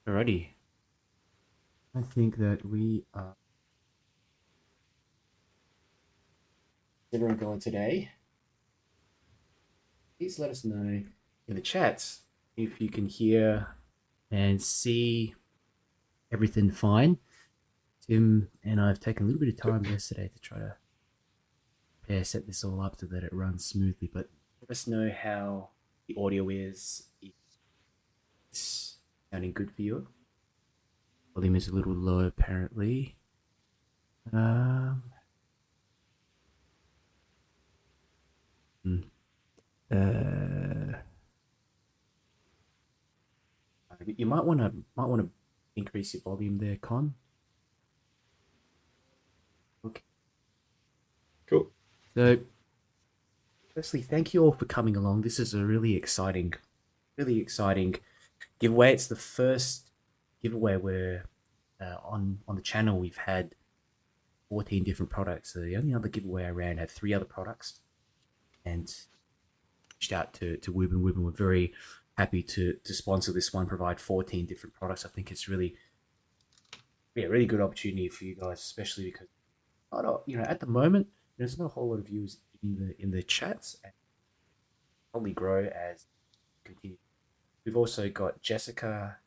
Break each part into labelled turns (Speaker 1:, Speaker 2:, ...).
Speaker 1: Alrighty. I think that we are considering going today. Please let us know in the chats if you can hear and see everything fine. Tim and I have taken a little bit of time yesterday to try to set this all up so that it runs smoothly. But let us know how the audio is. If it's sounding good for you. Volume is a little low, apparently. Um, hmm, uh, you might want to increase your volume there, Con. Okay.
Speaker 2: Cool.
Speaker 1: So, firstly, thank you all for coming along. This is a really exciting giveaway. It's the first giveaway where on the channel we've had 14 different products. So the only other giveaway I ran had three other products, and reached out to WUBEN. WUBEN were very happy to sponsor this one, provide 14 different products. I think it's really good opportunity for you guys, especially because at the moment there's not a whole lot of views in the chats, and probably grow as continue. We've also got Jessica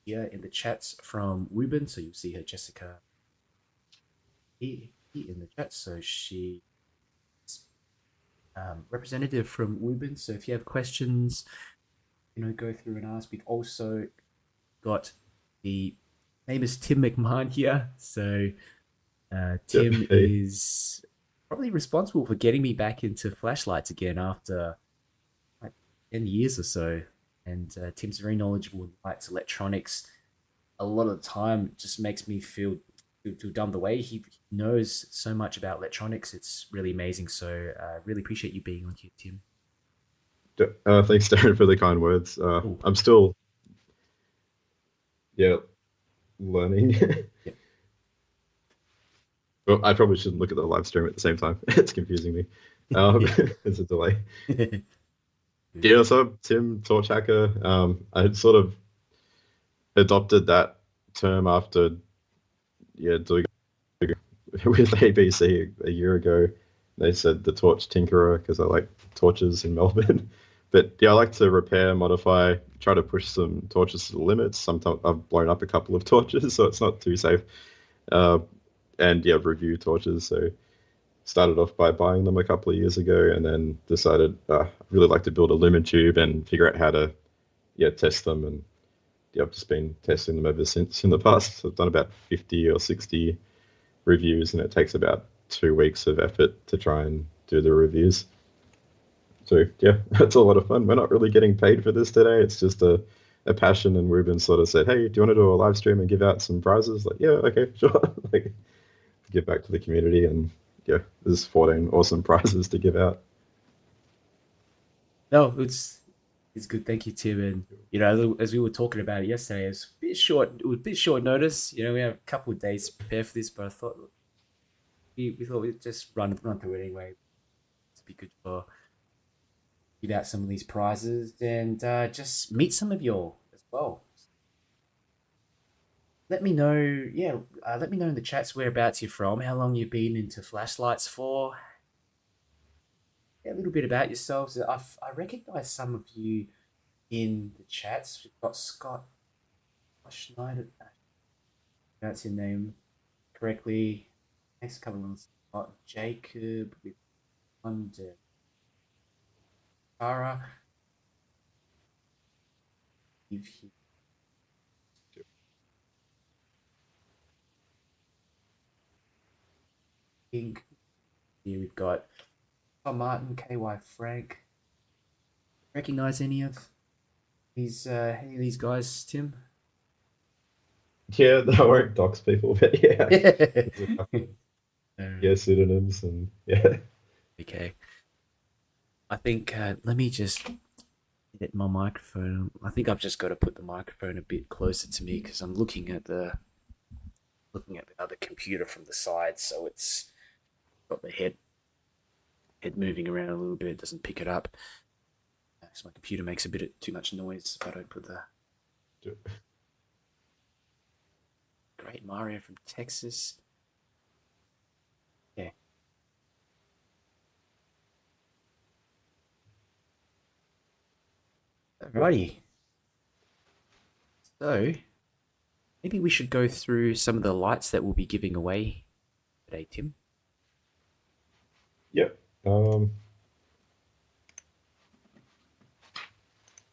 Speaker 1: here in the chats from WUBEN, so you'll see her Jessica here in the chat. So she representative from WUBEN. So if you have questions, go through and ask. We've also got the famous Tim McMahon here. So
Speaker 2: Yep.
Speaker 1: Tim
Speaker 2: Hey.
Speaker 1: is probably responsible for getting me back into flashlights again after like 10 years or so. And Tim's very knowledgeable in lights, electronics. A lot of the time, it just makes me feel dumb. The way he knows so much about electronics, it's really amazing. So I really appreciate you being on here, Tim.
Speaker 2: Thanks, Darren, for the kind words.
Speaker 1: Oh,
Speaker 2: I'm still, yeah, learning.
Speaker 1: yeah.
Speaker 2: Well, I probably shouldn't look at the live stream at the same time. It's confusing me.
Speaker 1: Yeah.
Speaker 2: There's a delay.
Speaker 1: Good.
Speaker 2: Yeah, so Tim Torch Hacker. I had sort of adopted that term after, yeah, doing with ABC a year ago. They said the torch tinkerer because I like torches in Melbourne. But yeah, I like to repair, modify, try to push some torches to the limits. Sometimes I've blown up a couple of torches, so it's not too safe. Uh, and yeah, review torches. So started off by buying them a couple of years ago, and then decided I really like to build a lumen tube and figure out how to test them. And yeah, I've just been testing them ever since. In the past, so I've done about 50 or 60 reviews, and it takes about 2 weeks of effort to try and do the reviews. So yeah, that's a lot of fun. We're not really getting paid for this today. It's just a passion, and Ruben sort of said, "Hey, do you want to do a live stream and give out some prizes?" Like, yeah, okay, sure. Like, give back to the community, and yeah, there's 14 awesome prizes to give out.
Speaker 1: No, it's good. Thank you, Tim. And as we were talking about it yesterday, it's a bit short. It was a bit short notice. We have a couple of days to prepare for this, but I thought we thought we'd just run through it anyway. To be good for give out some of these prizes and just meet some of y'all as well. Let me know, yeah. Let me know in the chats whereabouts you're from, how long you've been into flashlights for, yeah, a little bit about yourselves. I recognize some of you in the chats. We've got Scott Schneider. That's your name correctly. Next couple of ones. Got Jacob with under Tara. If he think here we've got Tom Martin, KY Frank. Recognize any of these guys, Tim?
Speaker 2: Yeah, I won't dox people, but yeah, there's a couple of
Speaker 1: Alright.
Speaker 2: yeah pseudonyms and yeah.
Speaker 1: Okay. I think let me just get my microphone. I think I've just got to put the microphone a bit closer to me because I'm looking at the other computer from the side, so it's got the head moving around a little bit. It doesn't pick it up. So my computer makes a bit of too much noise if I don't put the Mario from Texas. Yeah. Alrighty. So maybe we should go through some of the lights that we'll be giving away today, Tim.
Speaker 2: Yep. Um,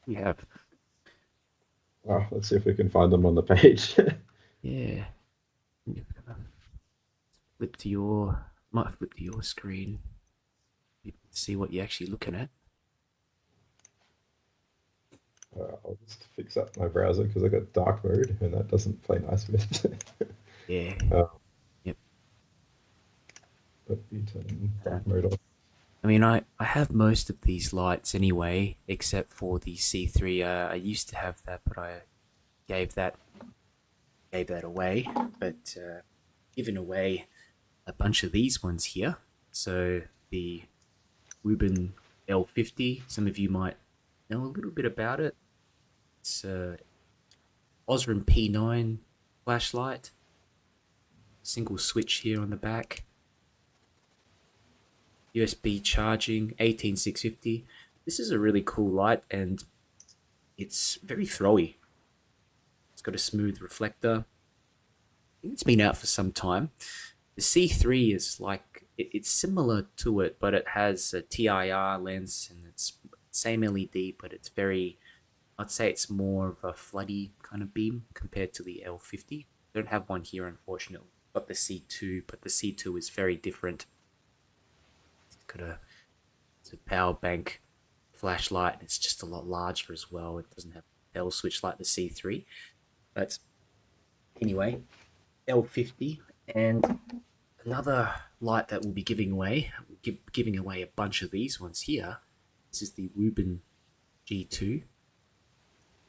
Speaker 1: We have,
Speaker 2: let's see if we can find them on the page.
Speaker 1: yeah. You're gonna flip to your, might flip to your screen. You can see what you're actually looking at.
Speaker 2: I'll just fix up my browser because I got dark mode and that doesn't play nice with.
Speaker 1: Yeah.
Speaker 2: uh,
Speaker 1: Yep.
Speaker 2: but you turn dark mode off.
Speaker 1: I mean, I have most of these lights anyway, except for the C3. I used to have that, but I gave that gave that away. But given away a bunch of these ones here. So the WUBEN L50. Some of you might know a little bit about it. It's a Osram P9 flashlight. Single switch here on the back. USB charging, 18650. This is a really cool light and it's very throwy. It's got a smooth reflector. I think it's been out for some time. The C3 is like, it's similar to it, but it has a TIR lens and it's same LED, but it's very, I'd say it's more of a floody kind of beam compared to the L50. I don't have one here, unfortunately. Got the C2, but the C2 is very different. It's a power bank flashlight. It's just a lot larger as well. It doesn't have a bell switch like the C3. But anyway, L50 and another light that we'll be giving away. We'll giving away a bunch of these ones here. This is the WUBEN G2,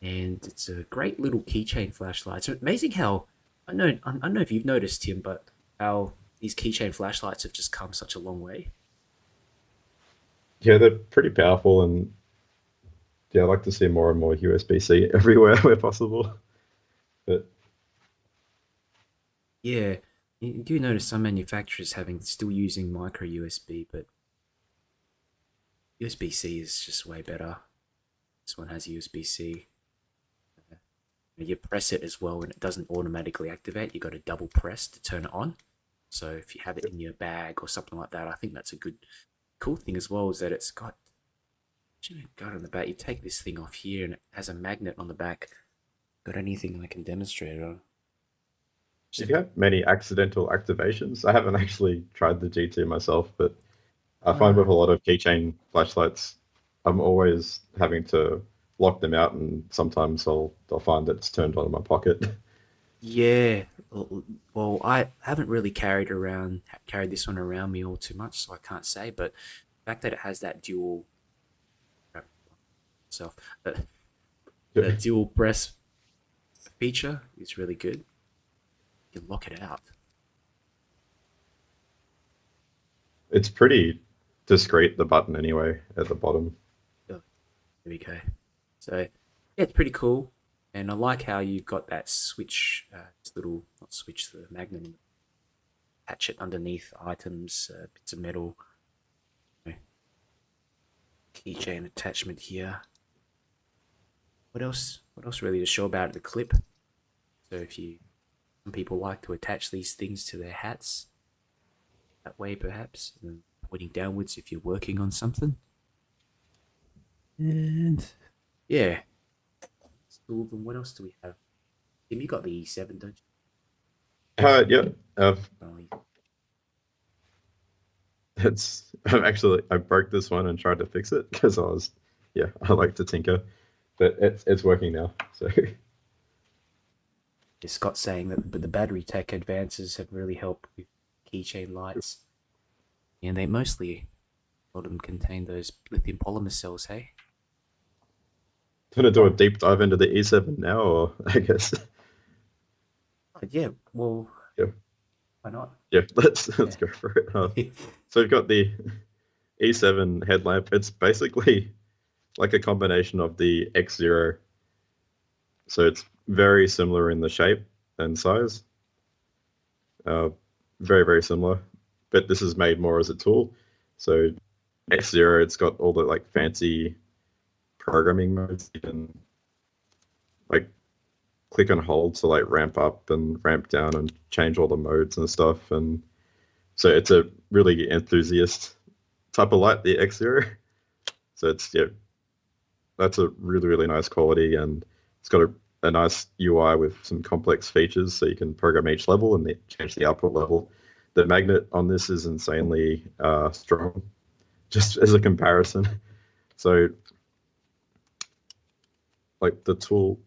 Speaker 1: and it's a great little keychain flashlight. It's amazing how I don't know if you've noticed, Tim, but how these keychain flashlights have just come such a long way.
Speaker 2: Yeah, they're pretty powerful, and yeah, I like to see more and more USB-C everywhere where possible. But
Speaker 1: Yeah, you do notice some manufacturers having still using micro USB, but USB C is just way better. This one has USB C. You press it as well, and it doesn't automatically activate. You got to double press to turn it on. So if you have it in your bag or something like that, I think that's a good, cool thing as well. Is that it's got, got on the back. You take this thing off here, and it has a magnet on the back. Got anything I can demonstrate it on?
Speaker 2: do
Speaker 1: Just
Speaker 2: you have many accidental activations? I haven't actually tried the G2 myself, but I find
Speaker 1: uh,
Speaker 2: with a lot of keychain flashlights, I'm always having to lock them out, and sometimes I'll find that it's turned on in my pocket.
Speaker 1: Yeah. Well, I haven't really carried this one around me all too much, so I can't say. But the fact that it has that dual, self, that dual press feature is really good. You can lock it out.
Speaker 2: It's pretty discreet, the button anyway, at the bottom.
Speaker 1: Oh, there we go. So yeah, it's pretty cool, and I like how you've got that switch, this little not switch, the magnet, attach it underneath items, bits of metal, you know, keychain attachment here. What else? What else really to show about the clip? So if you, some people like to attach these things to their hats that way, perhaps, and then pointing downwards if you're working on something. And yeah, still, what else do we have? Tim, you got the E7, don't
Speaker 2: Yeah, uh,
Speaker 1: you? Oh,
Speaker 2: it's I'm actually I broke this one and tried to fix it because yeah, I like to tinker, but it's working now. So
Speaker 1: is Scott saying that the battery tech advances have really helped with keychain lights, and they mostly, a lot of them contain those lithium polymer cells. Hey,
Speaker 2: gonna do a deep dive into the E7 now, or I guess
Speaker 1: yeah. Well,
Speaker 2: yeah,
Speaker 1: why not?
Speaker 2: yeah. Let's
Speaker 1: Yeah.
Speaker 2: go for it. So we've got the E7 headlamp. It's basically like a combination of the X0, so it's very similar in the shape and size. Uh, very, very similar, but this is made more as a tool. So X Zero, it's got all the like fancy programming modes. You can like click and hold to like ramp up and ramp down and change all the modes and stuff. And so it's a really enthusiast type of light, the X Zero. So it's yeah, that's a really really nice quality, and it's got a nice UI with some complex features, so you can program each level and change the output level. The magnet on this is insanely strong, just as a comparison. So like the tool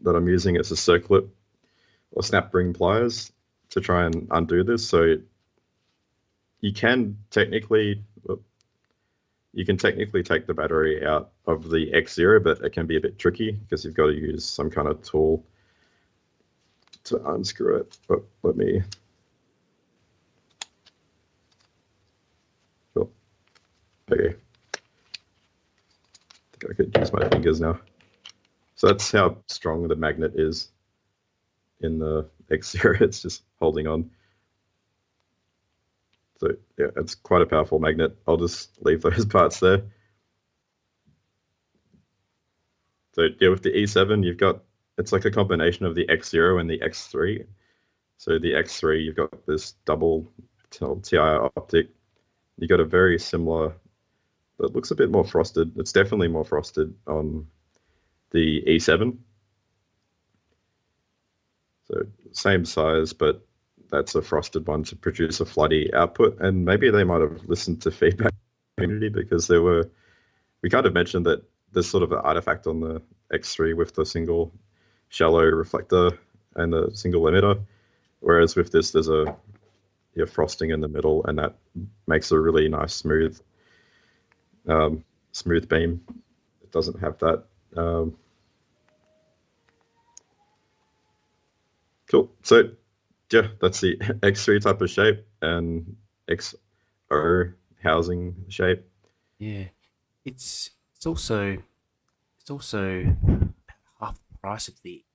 Speaker 2: that I'm using is a circlip or snap ring pliers to try and undo this. So you can technically you can technically take the battery out of the X Zero, but it can be a bit tricky because you've got to use some kind of tool to unscrew it. But let me. Oh, okay, I think I could use my fingers now. So that's how strong the magnet is in the X Zero. It's just holding on. So yeah, it's quite a powerful magnet. I'll just leave those parts there. So yeah, with the E7, you've got it's like a combination of the X Zero and the X3. So the X3, you've got this double TI optic. You got a very similar. It looks a bit more frosted. It's definitely more frosted on the E7. So same size, but that's a frosted one to produce a floody output. And maybe they might have listened to feedback community because we kind of mentioned that there's sort of an artifact on the X3 with the single shallow reflector and the single emitter. Whereas with this, there's a frosting in the middle, and that makes a really nice um, smooth beam. It doesn't have that. Um, cool. So yeah, that's the X3 type of shape and XO housing shape.
Speaker 1: Yeah, it's also it's also half the price of the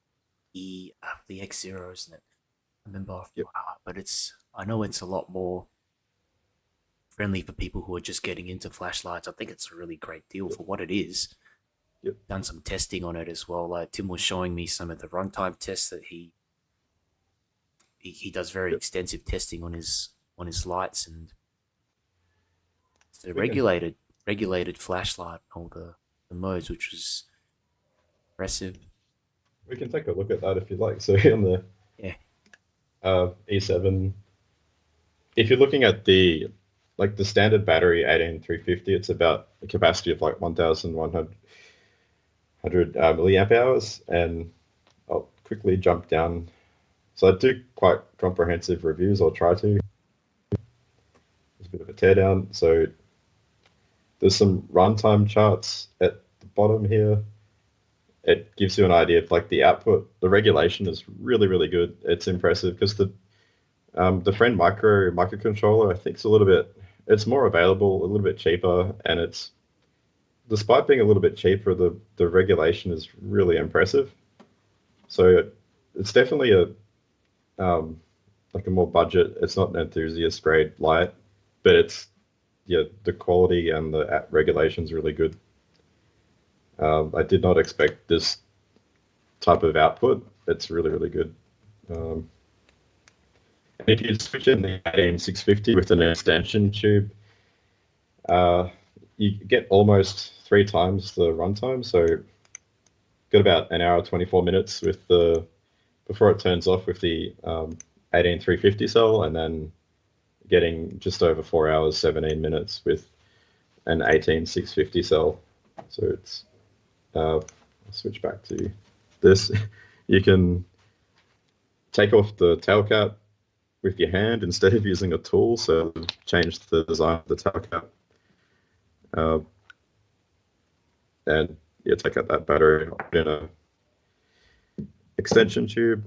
Speaker 1: X Zero, isn't it? I remember off
Speaker 2: Yep,
Speaker 1: by heart, but I know it's a lot more friendly for people who are just getting into flashlights. I think it's a really great deal
Speaker 2: yep,
Speaker 1: for what it is.
Speaker 2: yep.
Speaker 1: Done some testing on it as well. Like Tim was showing me some of the runtime tests that he does very
Speaker 2: Yep.
Speaker 1: extensive testing on his lights, and it's a
Speaker 2: We can
Speaker 1: regulated flashlight, all the modes, which was impressive.
Speaker 2: we can take a look at that if you'd like. So on the
Speaker 1: Yeah,
Speaker 2: E7, if you're looking at the like the standard battery 18350, it's about a capacity of like 1100 milliamp hours. And I'll quickly jump down. So I do quite comprehensive reviews. I'll try to. There's a bit of a teardown. So there's some runtime charts at the bottom here. It gives you an idea of like the output. The regulation is really, really good. It's impressive because the Friend microcontroller, I think, is a little bit. It's more available, a little bit cheaper, and it's despite being a little bit cheaper, the regulation is really impressive. So it's definitely a like a more budget. It's not an enthusiast grade light, but it's yeah, the quality and the regulation is really good. I did not expect this type of output. It's really really good. Um, and if you switch in the 18650 with an extension tube, uh, you get almost 3 times the runtime. So got about an hour 24 minutes with the before it turns off with the 18350 cell, and then getting just over 4 hours 17 minutes with an 18650 cell. So it's I'll switch back to this. You can take off the tail cap with your hand instead of using a tool. So change the design of the tail cap, uh, and yeah, take out that battery in a extension tube.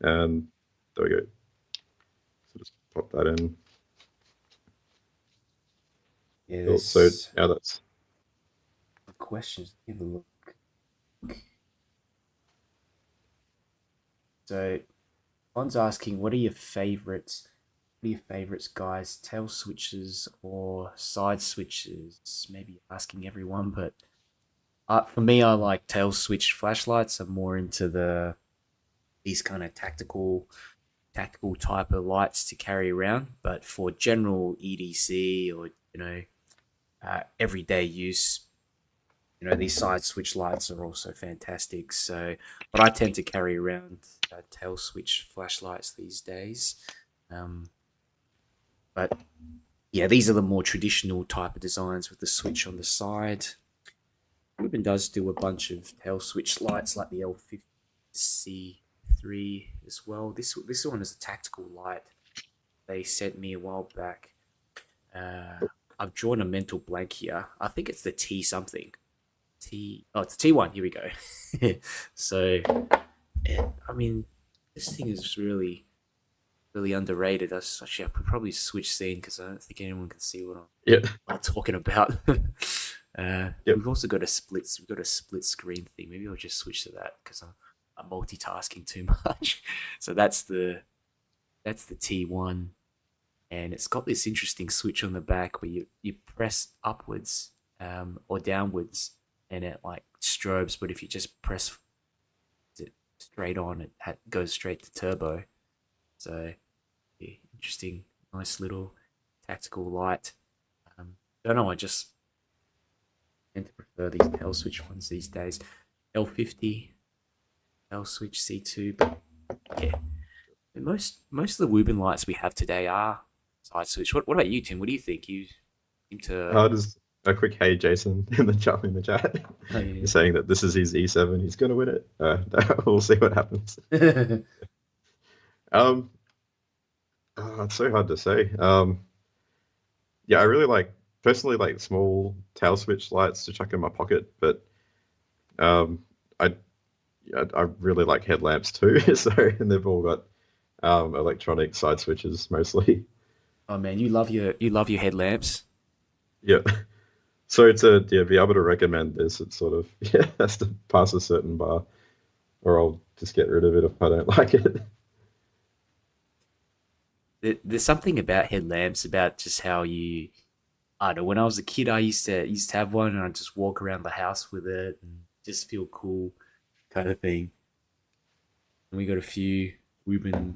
Speaker 2: And there we go. So just pop that in.
Speaker 1: yeah.
Speaker 2: Cool. So
Speaker 1: This
Speaker 2: now that's
Speaker 1: questions. Give a look. So one's asking, what are your favorites? What are your favorites, guys? Tail switches or side switches? Maybe asking everyone, but for me, I like tail switch flashlights. I'm more into these kind of tactical type of lights to carry around. But for general EDC or everyday use, these side switch lights are also fantastic. So, but I tend to carry around tail switch flashlights these days. Um, but yeah, these are the more traditional type of designs with the switch on the side. WUBEN does do a bunch of tail switch lights like the L50C3 as well. This one is a tactical light they sent me a while back. I've drawn a mental blank here. I think it's the T something. It's T1. Here we go. So, I mean, this thing is really underrated. I could probably switch scene because I don't think anyone can see what
Speaker 2: Yeah,
Speaker 1: I'm talking about.
Speaker 2: yep.
Speaker 1: We've also got a split screen thing. Maybe I'll just switch to that because I'm multitasking too much. So that's the T1, and it's got this interesting switch on the back where you press upwards or downwards, and it like strobes. But if you just press it straight on, it goes straight to turbo. So yeah, interesting, nice little tactical light. Don't know. I just tend to prefer these tail switch ones these days. L50, L switch C2, but yeah, most of the WUBEN lights we have today are side switch. What about you, Tim? What do you think? You seem to.
Speaker 2: Just a quick hey, Jason, in the chat,
Speaker 1: Oh, yeah.
Speaker 2: saying that this is his E7. He's going to win it. We'll see what happens. Um, it's so hard to say. Yeah, I really personally like small tail switch lights to chuck in my pocket, but um, I I really like headlamps too. So and they've all got electronic side switches mostly.
Speaker 1: Oh man, you love your headlamps.
Speaker 2: Yeah. So to be able to recommend this, it sort of yeah has to pass a certain bar, or I'll just get rid of it if I don't like it.
Speaker 1: There's something about headlamps about just how you. I don't know. When I was a kid, I used to have one, and I just walk around the house with it and just feel cool, kind of thing. And we got a few WUBEN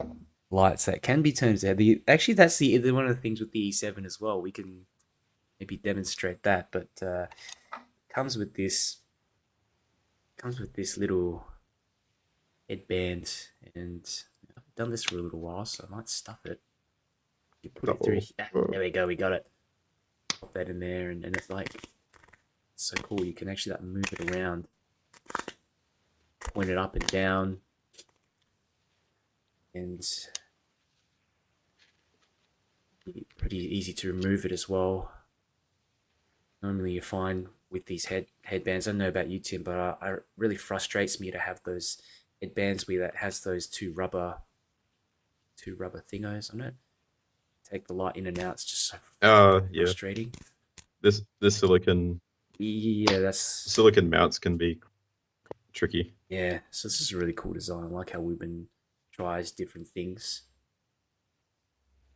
Speaker 1: lights that can be turned out. Actually, that's the one of the things with the E7 as well. We can maybe demonstrate that, but comes with this comes with this little headband, and I've done this for a little while, so I might stuff it. You put it through.
Speaker 2: Oh,
Speaker 1: There we go. We got it. Pop that in there, and it's like it's so cool. You can actually like move it around, point it up and down, and pretty easy to remove it as well. Normally, you find with these headbands. I don't know about you, Tim, but it really frustrates me to have those headbands where that has those two rubber thingos on it. Take the light in and out. It's just so
Speaker 2: yeah.
Speaker 1: frustrating.
Speaker 2: This
Speaker 1: Yeah, that's
Speaker 2: silicon mounts can be tricky.
Speaker 1: yeah. So this is a really cool design. I like how Wubin tries different things.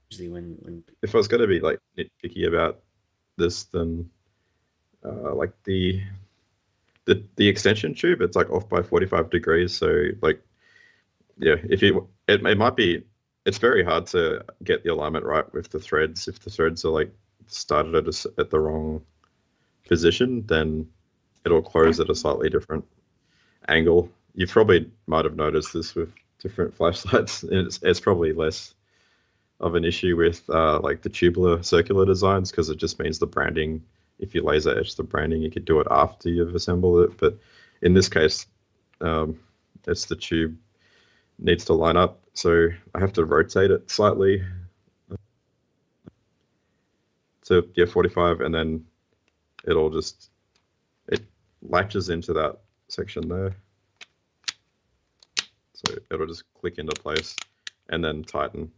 Speaker 1: Usually when
Speaker 2: If I was going to be like nitpicky about this, then like the extension tube, it's like off by 45 degrees. So like yeah, if you it might be it's very hard to get the alignment right with the threads. If the threads are like started at the wrong position, then it'll close at a slightly different angle. You probably might have noticed this with different flashlights. It's probably less of an issue with like the tubular circular designs because it just means the branding. If you laser etch the branding, you could do it after you've assembled it. But in this case, it's the tube needs to line up, so I have to rotate it slightly to yeah 45, and then it'll just it latches into that section there, so it'll just click into place and then tighten.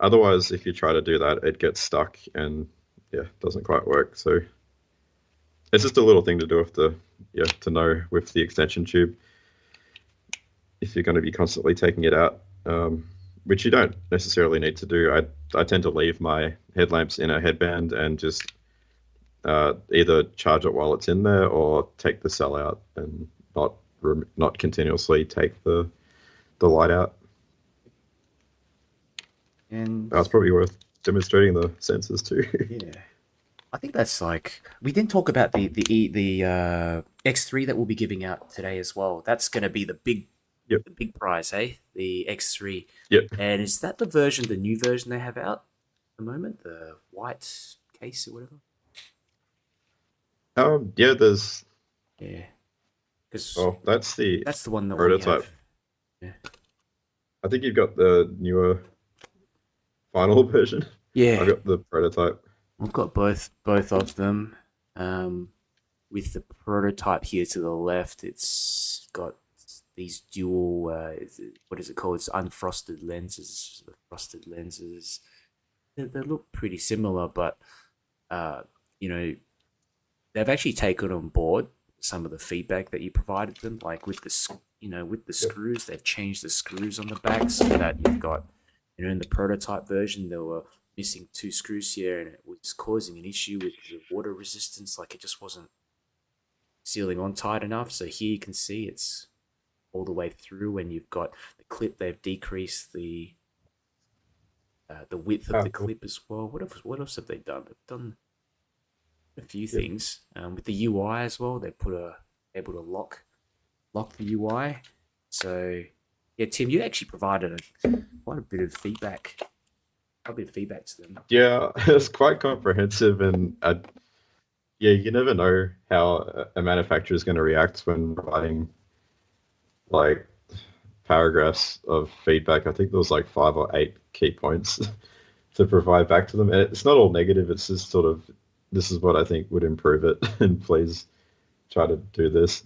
Speaker 2: Otherwise, if you try to do that, it gets stuck and yeah, doesn't quite work. So it's just a little thing to do with the yeah to know with the extension tube if you're going to be constantly taking it out, which you don't necessarily need to do. I tend to leave my headlamps in a headband and just either charge it while it's in there or take the cell out and not continuously take the light out.
Speaker 1: And
Speaker 2: That's probably worth demonstrating the sensors too.
Speaker 1: yeah, I think that's like we didn't talk about the X3 that we'll be giving out today as well. That's going to be
Speaker 2: Yep.
Speaker 1: the big prize, eh? The X3.
Speaker 2: Yep.
Speaker 1: And is that the new version they have out at the moment, the white case or whatever?
Speaker 2: Yeah. There's
Speaker 1: Yeah, because
Speaker 2: oh that's the
Speaker 1: that's the one that we have.
Speaker 2: prototype.
Speaker 1: Yeah,
Speaker 2: I think you've got the newer final version. I've
Speaker 1: yeah,
Speaker 2: got the prototype.
Speaker 1: we've got both of them. Um, with the prototype here to the left, it's got these dual. What is it called? It's unfrosted lenses. The frosted lenses. They look pretty similar, but uh, you know, they've actually taken on board some of the feedback that you provided them, like with with the
Speaker 2: Yep.
Speaker 1: screws. They've changed the screws on the back so that you've got, in the prototype version, there were missing two screws here, and it was causing an issue with the water resistance. Like it just wasn't sealing on tight enough. So here you can see it's all the way through, and you've got the clip. They've decreased the width of
Speaker 2: Ah,
Speaker 1: the
Speaker 2: cool.
Speaker 1: clip as well. What else have they done? They've done a few
Speaker 2: Yep.
Speaker 1: things with the UI as well. They put a able to lock the UI. So yeah, Tim, you actually provided quite a bit of feedback, quite a bit of feedback to them.
Speaker 2: Yeah, it's quite comprehensive, and yeah, you never know how a manufacturer is going to react when providing like paragraphs of feedback. I think there was like 5 or 8 key points to provide back to them, and it's not all negative. It's just sort of this is what I think would improve it, and please try to do this.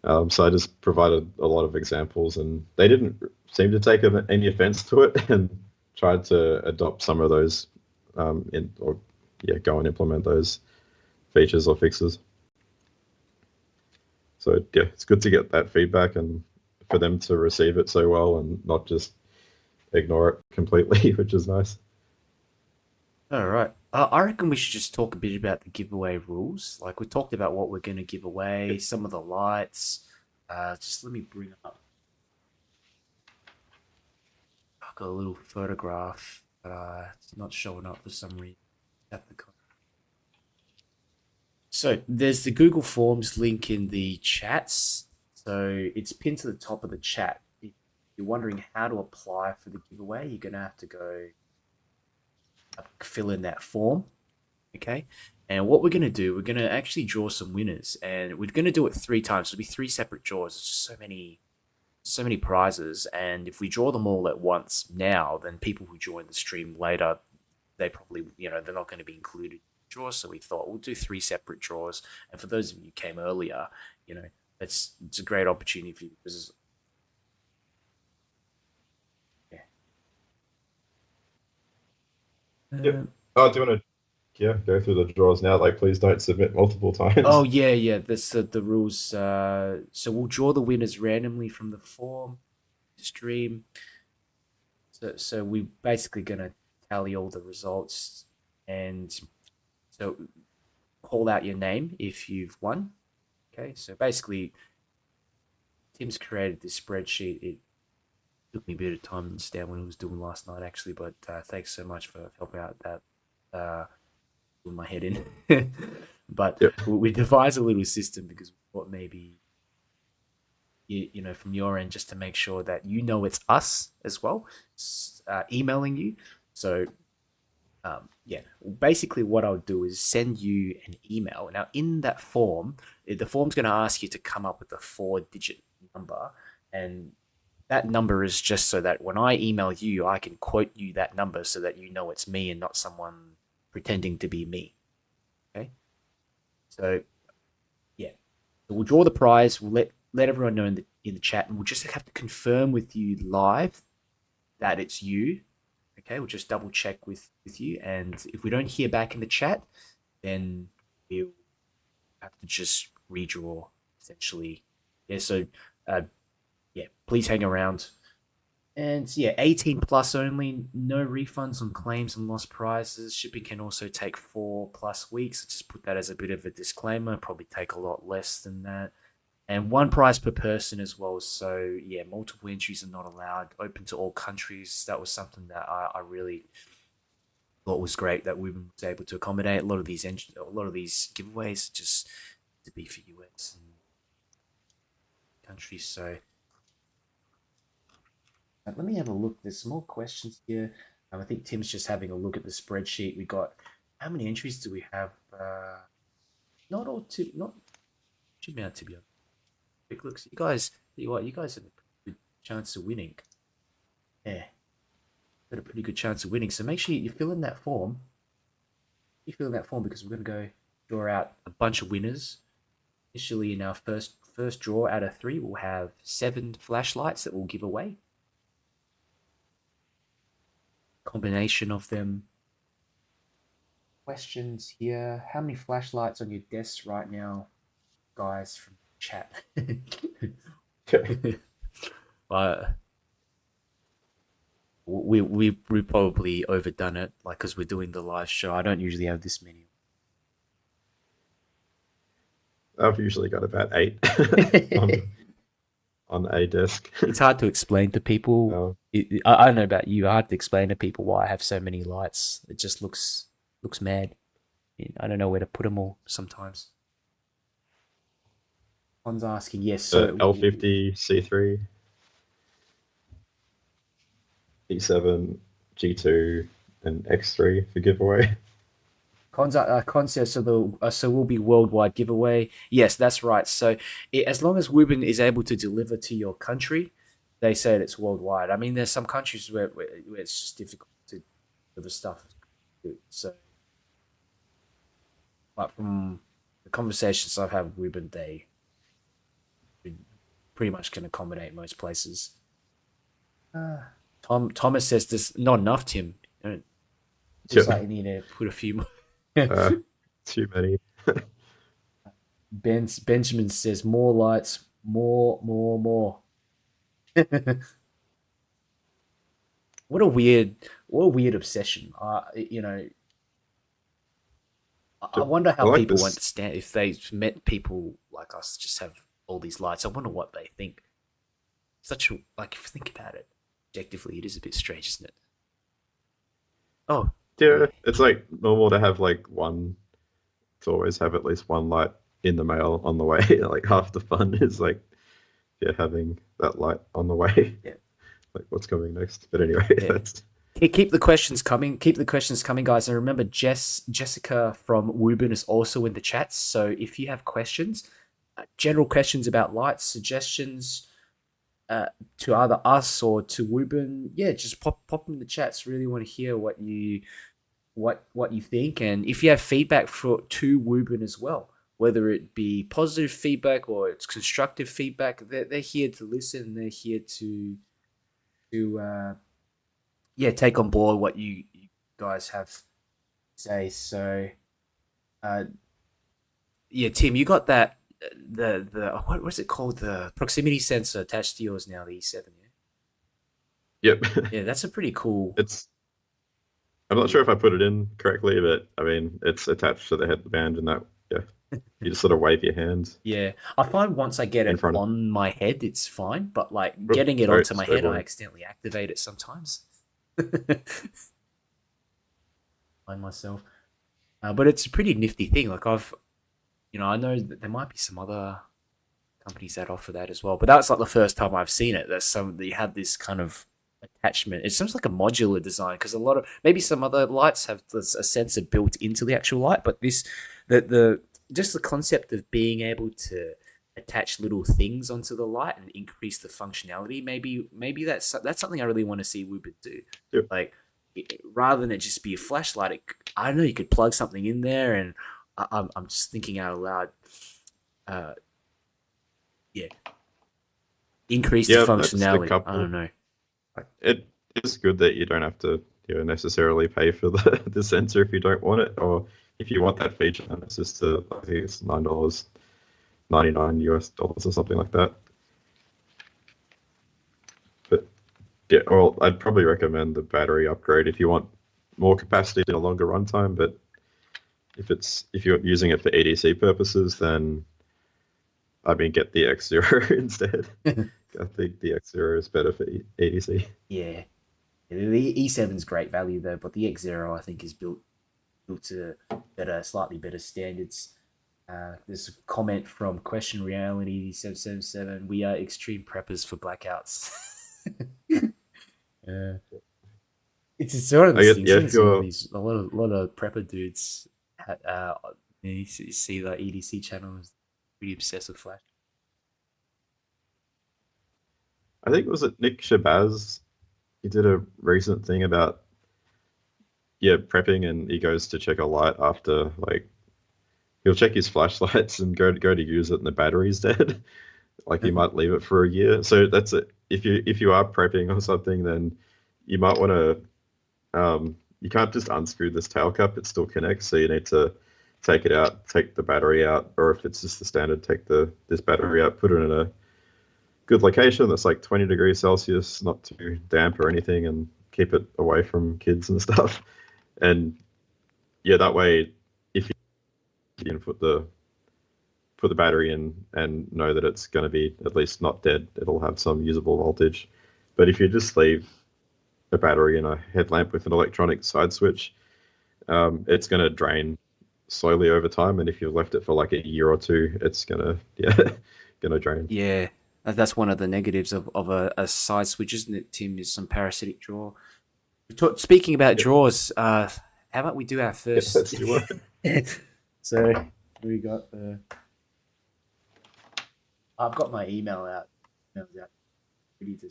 Speaker 2: So I just provided a lot of examples, and they didn't seem to take any offense to it, and tried to adopt some of those, in or yeah, go and implement those features or fixes. So yeah, it's good to get that feedback and for them to receive it so well and not just ignore it completely, which is nice.
Speaker 1: All right. I reckon we should just talk a bit about the giveaway rules. Like we talked about what we're going to give away, some of the lights. Just let me bring up. I've got a little photograph, but it's not showing up for some reason. So there's the Google Forms link in the chats. So it's pinned to the top of the chat. If you're wondering how to apply for the giveaway, you're going to have to go fill in that form. Okay. And what we're going to do, we're going to actually draw some winners, and we're going to do it 3 times. It'll be 3 separate draws. It's just so many prizes. And if we draw them all at once now, then people who join the stream later, they probably, they're not going to be included in the draw. So we thought we'll do 3 separate draws. And for those of you who came earlier, you know, it's a great opportunity for you because, yeah.
Speaker 2: Yep.
Speaker 1: Um,
Speaker 2: Oh, do you want to go through the drawers now? Like, please don't submit multiple
Speaker 1: oh
Speaker 2: times.
Speaker 1: yeah, yeah. That's the rules. So we'll draw the winners randomly from the form stream. So we're basically gonna tally all the results, and so call out your name if you've won. Okay, so basically, Tim's created this spreadsheet. It took me a bit of time to understand what he was doing last night, actually, but thanks so much for helping out that with my head in. But
Speaker 2: Yep.
Speaker 1: we devised a little system because what maybe from your end, just to make sure that it's us as well, emailing you. So yeah, basically what I'll do is send you an email. Now, in that form, the form's going to ask you to come up with a 4-digit number, and that number is just so that when I email you, I can quote you that number so that you know it's me and not someone pretending to be me. Okay, so yeah, so we'll draw the prize. We'll let everyone know in the chat, and we'll just have to confirm with you live that it's you. Okay, we'll just double check with you, and if we don't hear back in the chat, then we'll have to just redraw essentially. Yeah, so uh, yeah, please hang around. And yeah, 18 plus only, no refunds on claims and lost prizes. Shipping can also take 4+ weeks. Just put that as a bit of a disclaimer. Probably take a lot less than that. And one prize per person as well. So yeah, multiple entries are not allowed. Open to all countries. That was something that I really thought was great that we was able to accommodate. A lot of these giveaways just to be for US and countries. So let me have a look. There's some more questions here. I think Tim's just having a look at the spreadsheet. We got how many entries do we have? Not all too not too amount to be honest. Quick looks. You guys have a good chance of winning. Yeah, got a pretty good chance of winning. So make sure you fill in that form. You fill in that form because we're going to go draw out a bunch of winners. Initially, in our first draw out of 3, we'll have 7 flashlights that we'll give away. Combination of them. Questions here. How many flashlights on your desks right now, guys? From chat. uh, we probably overdone it, like because we're doing the live show. I don't usually have this many.
Speaker 2: I've usually got about 8 on on a desk.
Speaker 1: It's hard to explain to people.
Speaker 2: Oh,
Speaker 1: I don't know about you. Hard to explain to people why I have so many lights. It just looks mad. I don't know where to put them all sometimes. One's asking, yes. So
Speaker 2: L50, C3, E7, G2, and X3 for giveaway.
Speaker 1: Concept, so will be worldwide giveaway. Yes, that's right. So as long as WUBEN is able to deliver to your country, they say that it's worldwide. I mean, there's some countries where it's just difficult to deliver stuff. So, but from the conversations I've had with WUBEN, they pretty much can accommodate most places. Thomas says there's not enough, Tim. Looks like you need to put a few more.
Speaker 2: Too many.
Speaker 1: Benjamin says more lights, more. What a weird obsession. I wonder
Speaker 2: I
Speaker 1: how
Speaker 2: like
Speaker 1: people
Speaker 2: this.
Speaker 1: understand if they met people like us just have all these lights. I wonder what they think. Such a like if you think about it objectively, it is a bit strange, isn't it? Oh,
Speaker 2: Yeah,
Speaker 1: yeah.
Speaker 2: it's like normal to have like one, to always have at least one light in the mail on the way. Like half the fun is like, yeah, having that light on the way.
Speaker 1: Yeah.
Speaker 2: Like what's coming next. But anyway,
Speaker 1: Yeah.
Speaker 2: that's
Speaker 1: Keep the questions coming. Keep the questions coming, guys. And remember, Jessica from WUBEN is also in the chats. So if you have questions, general questions about lights, suggestions to either us or to WUBEN, yeah, just pop them in the chats. Really want to hear what you think, and if you have feedback to WUBEN as well, whether it be positive feedback or it's constructive feedback, they're here to listen. They're here to yeah, take on board what you guys have to say. So, uh, yeah, Tim, you got that the what was it called? The proximity sensor attached to yours now, the E7.
Speaker 2: yep.
Speaker 1: Yeah, that's a pretty cool.
Speaker 2: It's I'm not sure if I put it in correctly, but I mean it's attached to the headband and that yeah. You just sort of wave your hands
Speaker 1: Yeah, I find once I get
Speaker 2: in
Speaker 1: it
Speaker 2: front of
Speaker 1: on my head, it's fine. But like
Speaker 2: Oop,
Speaker 1: getting it
Speaker 2: sorry,
Speaker 1: onto my
Speaker 2: spray
Speaker 1: head, I
Speaker 2: boy.
Speaker 1: accidentally activate it sometimes. Find myself, but it's a pretty nifty thing. Like I know that there might be some other companies that offer that as well. But that's like the first time I've seen it. There's some they have this kind of attachment. It seems like a modular design because a lot of maybe some other lights have a sensor built into the actual light, but this the just the concept of being able to attach little things onto the light and increase the functionality. Maybe that's something I really want to see WUBEN do.
Speaker 2: Yep.
Speaker 1: Like rather than it just be a flashlight, I don't know you could plug something in there, and I'm just thinking out loud. Uh, yeah, increase the
Speaker 2: Yeah, I've noticed a
Speaker 1: functionality. I
Speaker 2: couple.
Speaker 1: don't know. Like,
Speaker 2: It is good that you don't have to necessarily pay for the sensor if you don't want it, or if you want that feature, then it's just I think it's $9.99 US dollars or something like that. But yeah, well, I'd probably recommend the battery upgrade if you want more capacity and a longer runtime. But if you're using it for EDC purposes, then I mean get the X0 instead. I think the X0 is better for EDC.
Speaker 1: Yeah. The E7's great value though, but the X0 I think is built to better, slightly better standards. There's a comment from Question Reality 777. We are extreme preppers for blackouts. uh, it's one of
Speaker 2: I
Speaker 1: those
Speaker 2: get
Speaker 1: things.
Speaker 2: yeah,
Speaker 1: You
Speaker 2: if
Speaker 1: see all
Speaker 2: you're
Speaker 1: these a lot of prepper dudes. You see the EDC channels really obsessed with Flash.
Speaker 2: I think was it Nick Shabazz? He did a recent thing about yeah prepping, and he goes to check a light after like he'll check his flashlights and go to use it, and the battery's dead. Like he might leave it for a year. So that's it. If you are prepping or something, then you might want to you can't just unscrew this tail cup. It still connects, so you need to take it out, take the battery out, or if it's just the standard, take this battery out, put it in a good location that's like 20 degrees Celsius, not too damp or anything, and keep it away from kids and stuff. And yeah, that way, if you can put the battery in and know that it's going to be at least not dead, it'll have some usable voltage. But if you just leave a battery in a headlamp with an electronic side switch, it's going to drain slowly over time. And if you've left it for like a year or two, it's gonna yeah gonna drain.
Speaker 1: Yeah, that's one of the negatives of a side switch, isn't it, Tim? Is some parasitic draw. Speaking about
Speaker 2: Yep,
Speaker 1: draws, how about we do our
Speaker 2: yep,
Speaker 1: first?
Speaker 2: that's the word.
Speaker 1: So we got the. I've got my email out. Emails out. We need to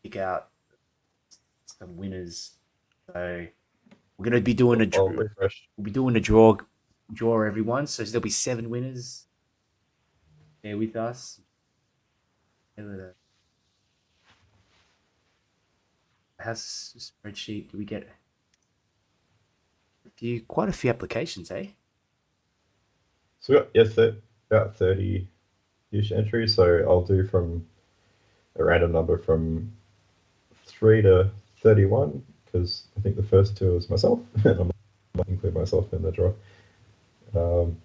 Speaker 1: pick out some winners. So we're gonna be doing a
Speaker 2: I'll refresh.
Speaker 1: we'll be doing a draw everyone. So there'll be 7 winners there with us. How's the spreadsheet? Do we get quite a few applications, eh?
Speaker 2: So we got yes, about 30-ish entries. So I'll do from a random number from 3 to 31 because I think the first two is myself, and I might include myself in the draw. Um,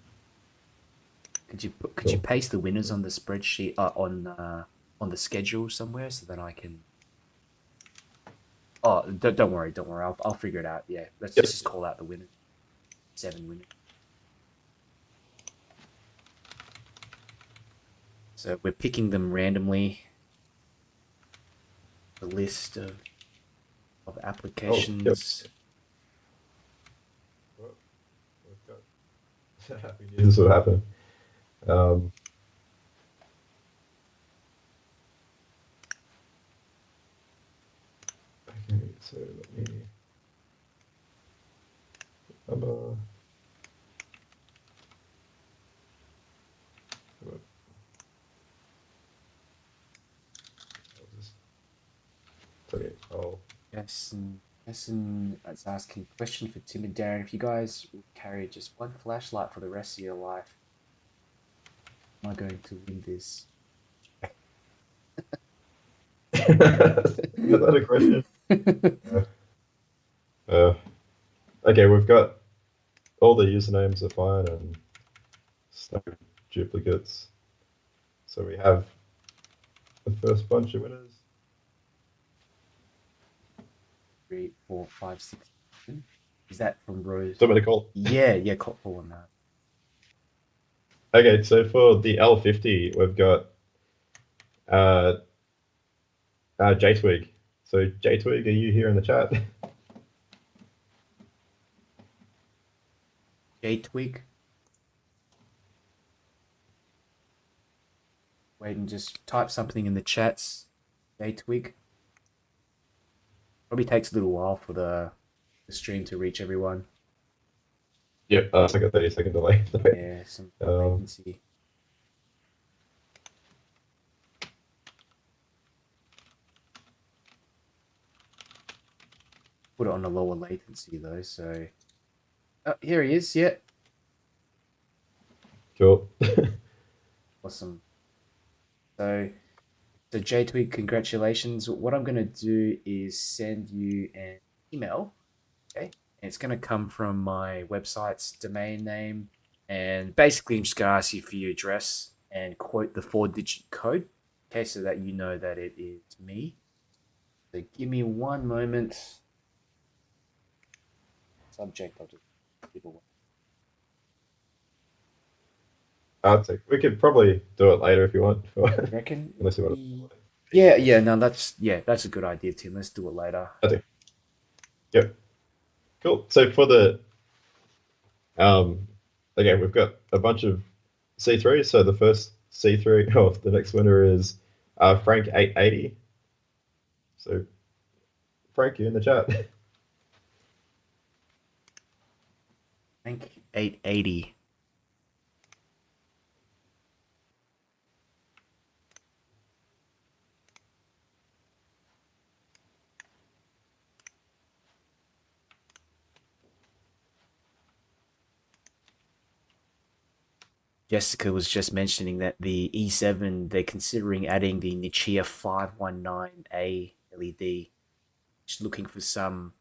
Speaker 1: Could you
Speaker 2: cool.
Speaker 1: paste the winners on the spreadsheet on the schedule somewhere so that I can? Oh, don't worry, don't worry. I'll figure it out. Yeah, let's
Speaker 2: Yep.
Speaker 1: just call out the winners. 7 winners. So we're picking them randomly. The list of
Speaker 2: Oh, yep.
Speaker 1: applications.
Speaker 2: Well, we've got happy news. This will happen. Um, okay, so let me number. I'll just okay. I'll
Speaker 1: Yes, and it's asking question for Tim and Darren. If you guys will carry just one flashlight for the rest of your life, am I going to win this?
Speaker 2: is that a question? Uh, uh, okay, we've got all the usernames are fine and no duplicates. So we have the first bunch of winners.
Speaker 1: 3, 4, 5, 6, 7. Is that from Rose?
Speaker 2: So I'm going to call.
Speaker 1: Yeah, call on that.
Speaker 2: Okay, so for the L50, we've got uh, JTwig. So JTwig, are you here in the chat?
Speaker 1: J-Twig. Wait and just type something in the chats. J-Twig. Probably takes a little while for the stream to reach everyone.
Speaker 2: Yep, it's like a 30-second delay.
Speaker 1: Yeah, some
Speaker 2: um,
Speaker 1: latency. put it on a lower latency though. So here he is. Yeah,
Speaker 2: Cool.
Speaker 1: awesome. So so JTweet, congratulations. What I'm gonna do is send you an email. Okay, and it's gonna come from my website's domain name, and basically I'm just gonna ask you for your address and quote the 4-digit code. Okay, so that you know that it is me. So give me one moment. Subject, I'll just give away.
Speaker 2: I'll take. We could probably do it later if you want,
Speaker 1: Reckon?
Speaker 2: unless you want to.
Speaker 1: Yeah, yeah, no, that's a good idea, Tim. Let's do it later.
Speaker 2: I think. Yep. Cool. So for the um, again, we've got a bunch of C3. So the first C3, oh, the next winner is Frank 880. So Frank, you in the chat?
Speaker 1: Rank 880. Jessica was just mentioning that the E7 they're considering adding the Nichia 519A LED. Just looking for some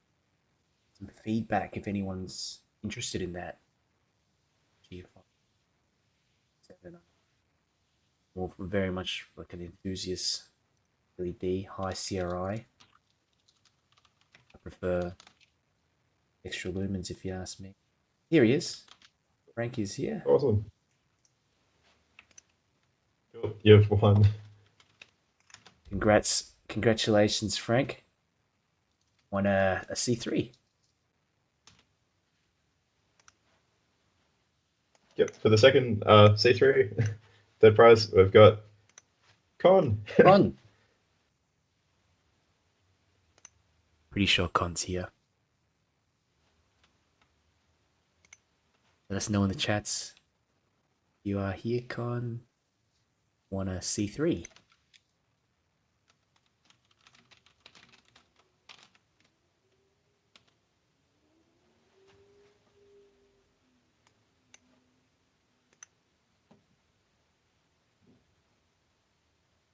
Speaker 1: feedback if anyone's interested in that. Nichia 517. More very much like an enthusiast LED, high CRI. I prefer extra lumens if you ask me. Here he is. Frank is here.
Speaker 2: Awesome. Cool. You've won.
Speaker 1: Congratulations, Frank. Won a C3.
Speaker 2: Yep. For the second C3, third prize, we've got Con.
Speaker 1: Con. Pretty sure Con's here. Let us know in the chats. You are here, Con. Won a C3.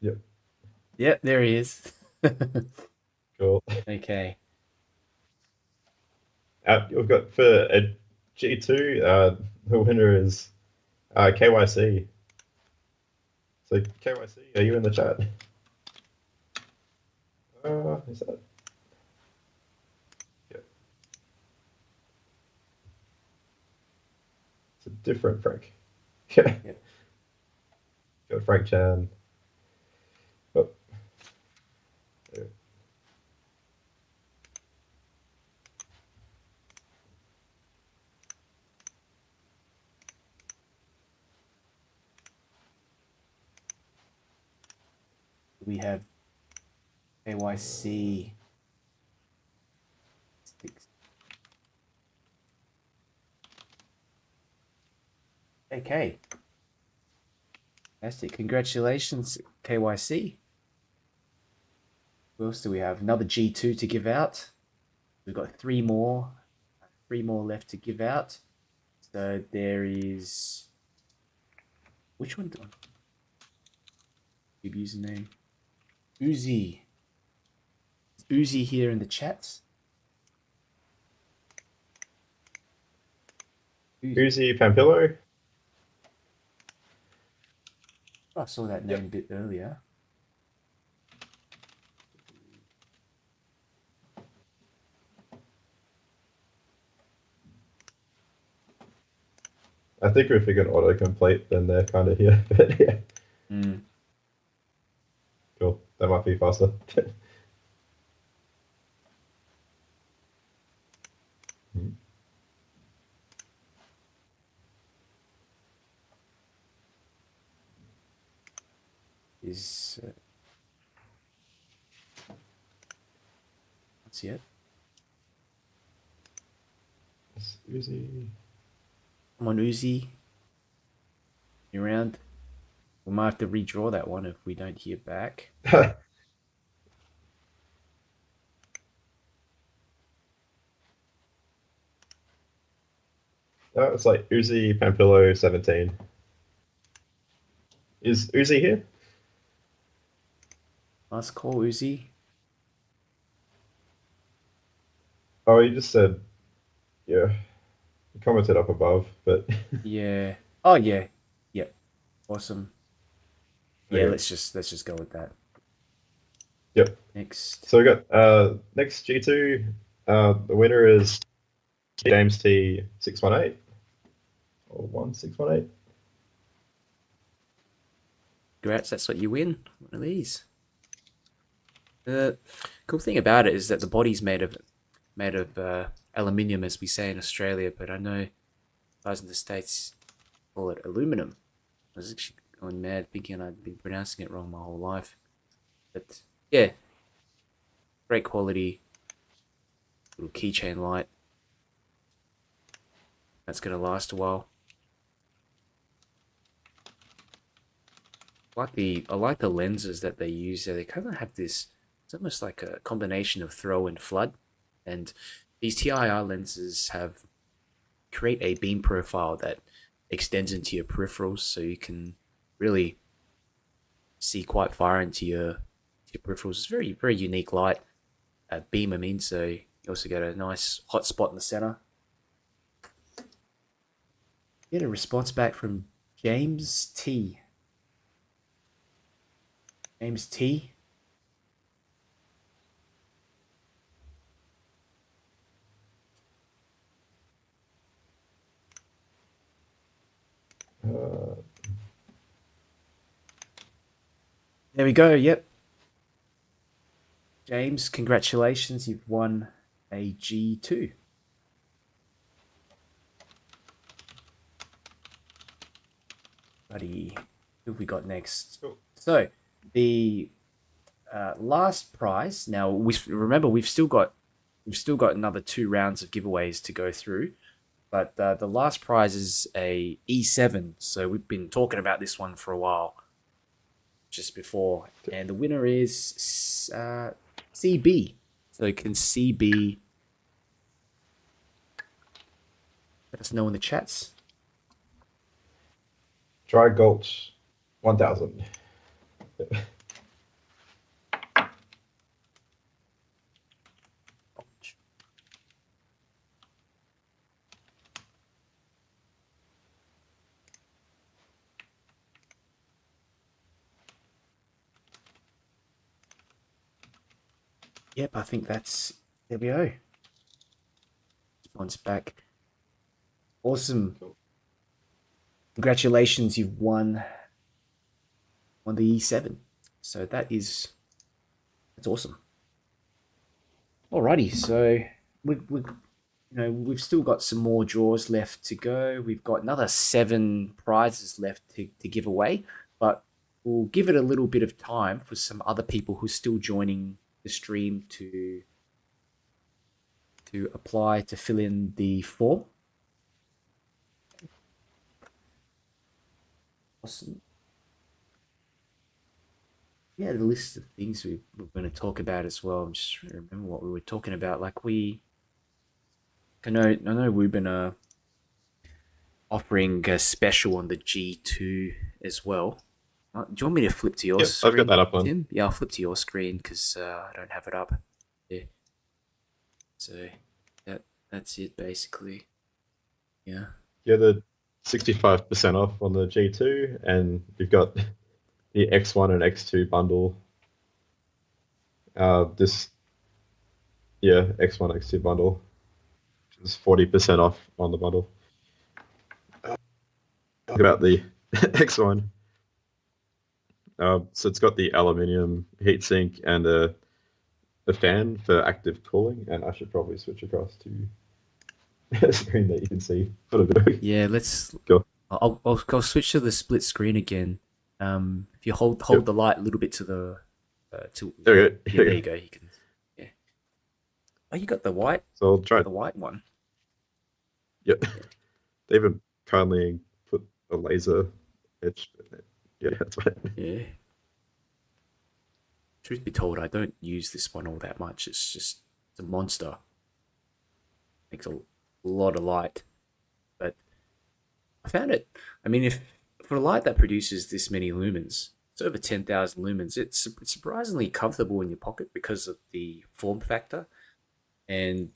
Speaker 2: Yep.
Speaker 1: Yep, there he is.
Speaker 2: Cool.
Speaker 1: Okay.
Speaker 2: We've got for a G2, the winner is KYC. So KYC, are you in the chat? Is that? Yeah, it's a different Frank. Yeah,
Speaker 1: Yep.
Speaker 2: got Frank Chan. Oh, there.
Speaker 1: We have KYC. Okay. Fantastic. Congratulations, KYC. What else do we have? Another G2 to give out. We've got three more left to give out. So there is which one? Give username Uzi. Is Uzi here in the chats?
Speaker 2: Uzi Pampillo.
Speaker 1: I saw that name
Speaker 2: Yep.
Speaker 1: a bit earlier.
Speaker 2: I think if we can autocomplete, then they're kind of here. But yeah,
Speaker 1: Mm.
Speaker 2: cool. That might be faster.
Speaker 1: Is what's it?
Speaker 2: Uzi.
Speaker 1: Come on, Uzi. You around? We might have to redraw that one if we don't hear back.
Speaker 2: It's like Uzi Pampillo 17. Is Uzi here?
Speaker 1: Nice call, Uzi.
Speaker 2: Oh, you just said, yeah, you commented up above, but
Speaker 1: Yeah. Oh yeah. Yep. Awesome. Yeah,
Speaker 2: okay.
Speaker 1: let's just go with that.
Speaker 2: Yep.
Speaker 1: Next.
Speaker 2: So we got next G2. The winner is James T 618 or 1618.
Speaker 1: Congrats, that's what you win. One of these. The cool thing about it is that the body's made of aluminium, as we say in Australia, but I know guys in the States call it aluminum. I was actually going mad thinking I'd been pronouncing it wrong my whole life. But yeah, great quality little keychain light. That's gonna last a while. I like the lenses that they use there. They kind of have this. It's almost like a combination of throw and flood, and these TIR lenses have create a beam profile that extends into your peripherals, so you can really see quite far into your peripherals. It's very very unique light. Beam them in, so you also get a nice hot spot in the center. Get a response back from James T. James T.
Speaker 2: Uh,
Speaker 1: There we go. Yep, James, congratulations. You've won a G2. Buddy, who have we got next?
Speaker 2: cool.
Speaker 1: So, the last prize. Now, we remember we've still got another 2 rounds of giveaways to go through, but the last prize is a E7. So we've been talking about this one for a while, just before, and the winner is CB. So can CB let us know in the chats?
Speaker 2: Dry Gulch 1000.
Speaker 1: Yep, I think that's there we go. Response back. Awesome.
Speaker 2: Cool.
Speaker 1: Congratulations, you've won the E7. So that's awesome. Alrighty, so we've still got some more draws left to go. We've got another 7 prizes left to give away, but we'll give it a little bit of time for some other people who are still joining the stream to apply to fill in the form. Awesome. Yeah, the list of things we're going to talk about as well. I'm just trying to remember what we were talking about. Like I know WUBEN are offering a special on the G2 as well. Do you want me to flip to your
Speaker 2: Yep, I've got
Speaker 1: screen,
Speaker 2: that up on.
Speaker 1: Tim? Yeah, I'll flip to your screen because I don't have it up. Yeah, so that that's it basically. Yeah.
Speaker 2: Yeah, the 65% off on the G2, and you've got the X1 and X2 bundle. This, yeah, X1, X2 bundle, which is 40% off on the bundle. Talk about the X1. So it's got the aluminium heatsink and a fan for active cooling, and I should probably switch across to a screen that you can see for the video.
Speaker 1: Yeah, let's.
Speaker 2: Go.
Speaker 1: I'll switch to the split screen again. If you hold
Speaker 2: Yep.
Speaker 1: the light a little bit to the to
Speaker 2: There we go.
Speaker 1: yeah,
Speaker 2: There
Speaker 1: there
Speaker 2: we
Speaker 1: you
Speaker 2: go.
Speaker 1: go. You can. Yeah. Oh, you got the white.
Speaker 2: So I'll
Speaker 1: You got
Speaker 2: try.
Speaker 1: the white one.
Speaker 2: Yep.
Speaker 1: Yeah.
Speaker 2: They even kindly put a laser edge. Yeah, that's right.
Speaker 1: Yeah. Truth be told, I don't use this one all that much. It's a monster. Makes a lot of light, but I found it. I mean, if for a light that produces this many lumens, it's over 10,000 lumens. It's surprisingly comfortable in your pocket because of the form factor. And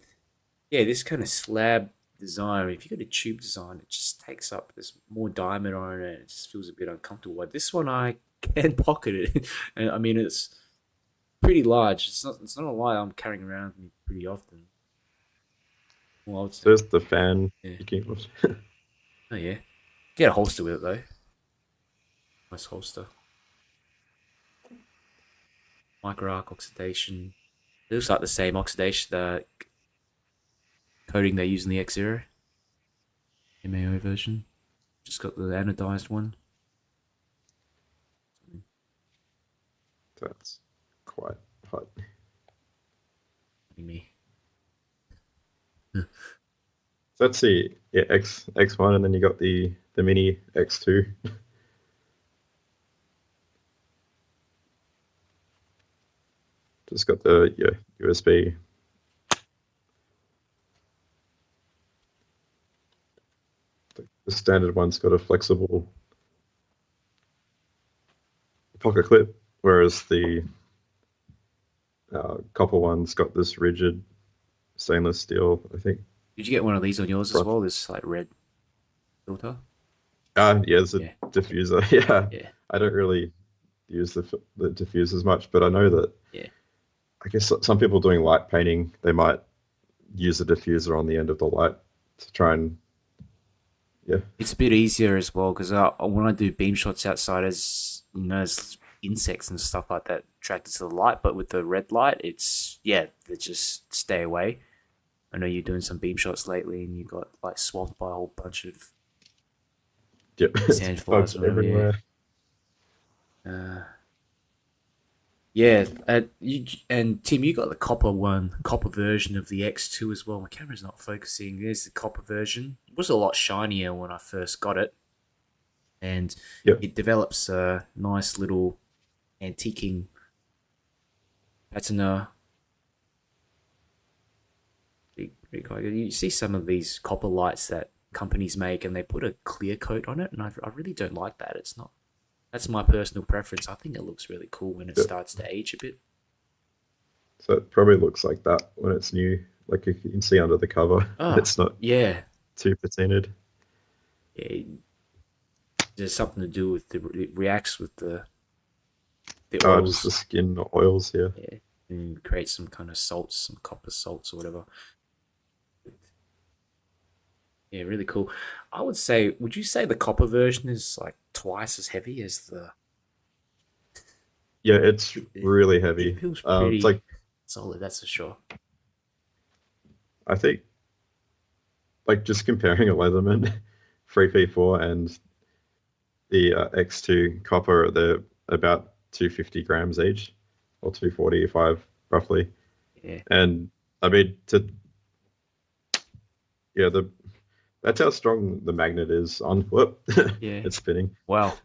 Speaker 1: yeah, this kind of slab design, if you got a tube design, it just takes up this more diameter on it. It just feels a bit uncomfortable. But this one, I can pocket it, and I mean, it's pretty large. It's not a lie. I'm carrying around with me pretty often. Well, I would say,
Speaker 2: There's the fan
Speaker 1: yeah.
Speaker 2: you can.
Speaker 1: Oh yeah, get a holster with it though. Nice holster. Micro arc oxidation. It looks like the same oxidation coating they use in the X Zero MAO version. Just got the anodized one.
Speaker 2: That's quite hot.
Speaker 1: Me.
Speaker 2: So let's see, yeah, X1, and then you got the mini X2. Just got the USB. The standard one's got a flexible pocket clip, whereas the copper one's got this rigid stainless steel, I think,
Speaker 1: Did you get one of these on yours as
Speaker 2: front.
Speaker 1: well? This like red filter.
Speaker 2: Yeah, it's a
Speaker 1: Yeah,
Speaker 2: diffuser. Yeah,
Speaker 1: yeah,
Speaker 2: I don't really use the diffusers much, but I know that
Speaker 1: yeah.
Speaker 2: I guess some people doing light painting, they might use a diffuser on the end of the light to try and yeah.
Speaker 1: It's a bit easier as well because when I do beam shots outside, as you know, there's insects and stuff like that attracted to the light. But with the red light, it's yeah, they just stay away. I know you're doing some beam shots lately, and you got like swamped by a whole bunch of
Speaker 2: Yep, it's
Speaker 1: sandflies
Speaker 2: bugs
Speaker 1: or whatever. Yeah.
Speaker 2: everywhere.
Speaker 1: Uh, yeah, and Tim, you got the copper version of the X2 as well. My camera's not focusing. There's the copper version. It was a lot shinier when I first got it, and
Speaker 2: Yep.
Speaker 1: it develops a nice little antiquing patina. You see some of these copper lights that companies make, and they put a clear coat on it, and I really don't like that. It's not. That's my personal preference. I think it looks really cool when it
Speaker 2: Yep.
Speaker 1: starts to age a bit.
Speaker 2: So it probably looks like that when it's new. Like you can see under the cover,
Speaker 1: Oh,
Speaker 2: it's not
Speaker 1: yeah,
Speaker 2: too patinaed.
Speaker 1: yeah. There's something to do with it reacts with the
Speaker 2: Just the
Speaker 1: oils,
Speaker 2: skin oils here.
Speaker 1: yeah, and creates some kind of salts, some copper salts or whatever. Yeah, really cool. I would say, would you say the copper version is like twice as heavy as the?
Speaker 2: Yeah, it's
Speaker 1: It,
Speaker 2: really
Speaker 1: it
Speaker 2: heavy.
Speaker 1: feels
Speaker 2: It's
Speaker 1: pretty
Speaker 2: like
Speaker 1: solid, that's for sure.
Speaker 2: I think like just comparing a Leatherman 3P4 and the X2 copper, they're about 250 grams each, or 240 if I've roughly.
Speaker 1: Yeah,
Speaker 2: And I mean, to yeah, the that's how strong the magnet is on. Whoop,
Speaker 1: yeah.
Speaker 2: it's spinning.
Speaker 1: Wow.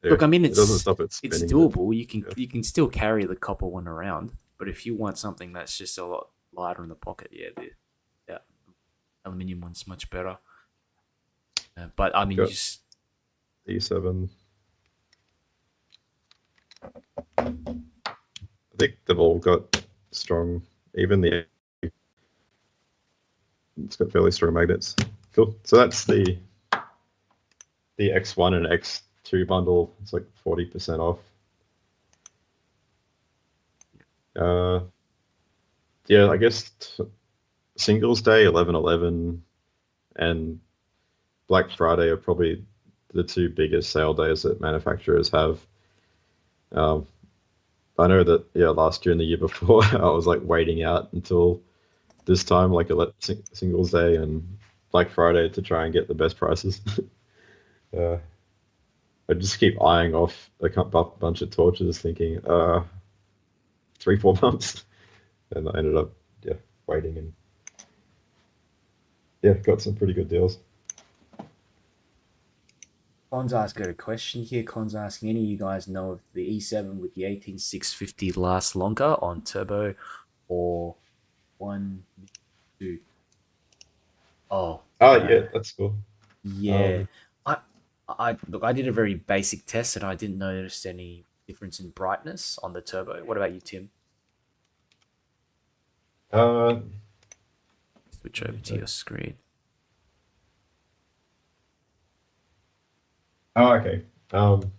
Speaker 2: Yeah,
Speaker 1: Look, I mean,
Speaker 2: it doesn't stop it
Speaker 1: it's
Speaker 2: spinning, but
Speaker 1: doable.
Speaker 2: yeah.
Speaker 1: You can still carry the copper one around, but if you want something that's just a lot lighter in the pocket, yeah, the yeah, aluminium one's much better. But I mean, you
Speaker 2: Got
Speaker 1: just
Speaker 2: E7. I think they've all got strong. Even the it's got fairly strong magnets. Cool. So that's the X1 and X2 bundle. It's like 40% off. Uh, yeah, I guess Singles Day, 11/11, and Black Friday are probably the two biggest sale days that manufacturers have. Um, I know that yeah, last year and the year before, I was like waiting out until this time, like Singles Day and Black Friday, to try and get the best prices. uh, I just keep eyeing off a bunch of torches, thinking 3 4 months, and I ended up yeah waiting and yeah got some pretty good deals.
Speaker 1: Con's asked got a question here. Con's asking, any of you guys know if the E7 with the 18650 lasts longer on turbo or one two? Oh,
Speaker 2: Oh yeah, that's cool.
Speaker 1: Yeah,
Speaker 2: Um,
Speaker 1: I, I look. I did a very basic test, and I didn't notice any difference in brightness on the turbo. What about you, Tim?
Speaker 2: uh,
Speaker 1: Switch
Speaker 2: let me
Speaker 1: over to
Speaker 2: check.
Speaker 1: your screen.
Speaker 2: Oh, okay. Um,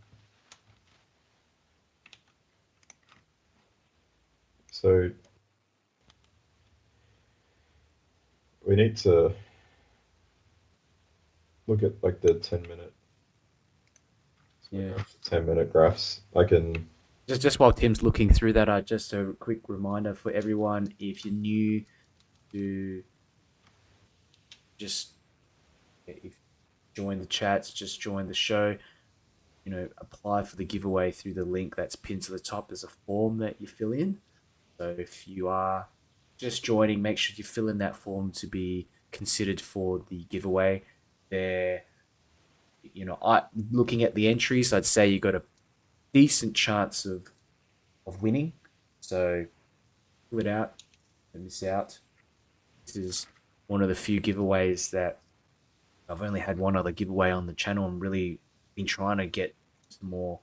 Speaker 2: so we need to look at like the 10 minute. So
Speaker 1: Yeah.
Speaker 2: go for 10-minute graphs. I can.
Speaker 1: Just while Tim's looking through that, I just a quick reminder for everyone: if you're new to just if join the chats, just join the show. Apply for the giveaway through the link that's pinned to the top. There's a form that you fill in. So if you are just joining, make sure you fill in that form to be considered for the giveaway. There, I looking at the entries, I'd say you got a decent chance of winning. So fill it out and miss out. This is one of the few giveaways that I've only had one other giveaway on the channel. I'm really been trying to get some more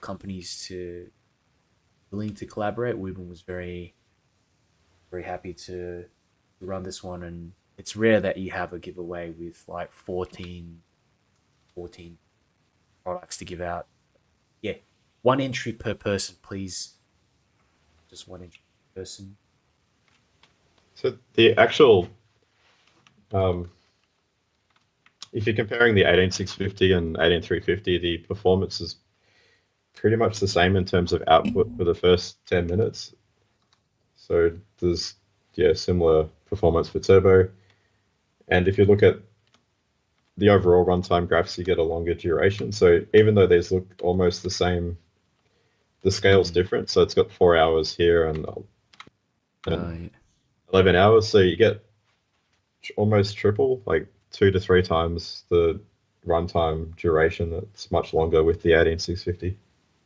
Speaker 1: companies to willing to collaborate. WUBEN was very happy to run this one, and it's rare that you have a giveaway with like 14 products to give out. Yeah, one entry per person, please. Just one entry per person.
Speaker 2: So the actual, um, if you're comparing the 18650 and 18350, the performance is pretty much the same in terms of output for the first 10 minutes. So there's, yeah, similar performance for turbo. And if you look at the overall runtime graphs, you get a longer duration. So even though these look almost the same, the scale's
Speaker 1: Mm.
Speaker 2: different. So it's got 4 hours here and
Speaker 1: Yeah.
Speaker 2: 11 hours. So you get almost triple, like 2 to 3 times the runtime duration. That's much longer with the 18650.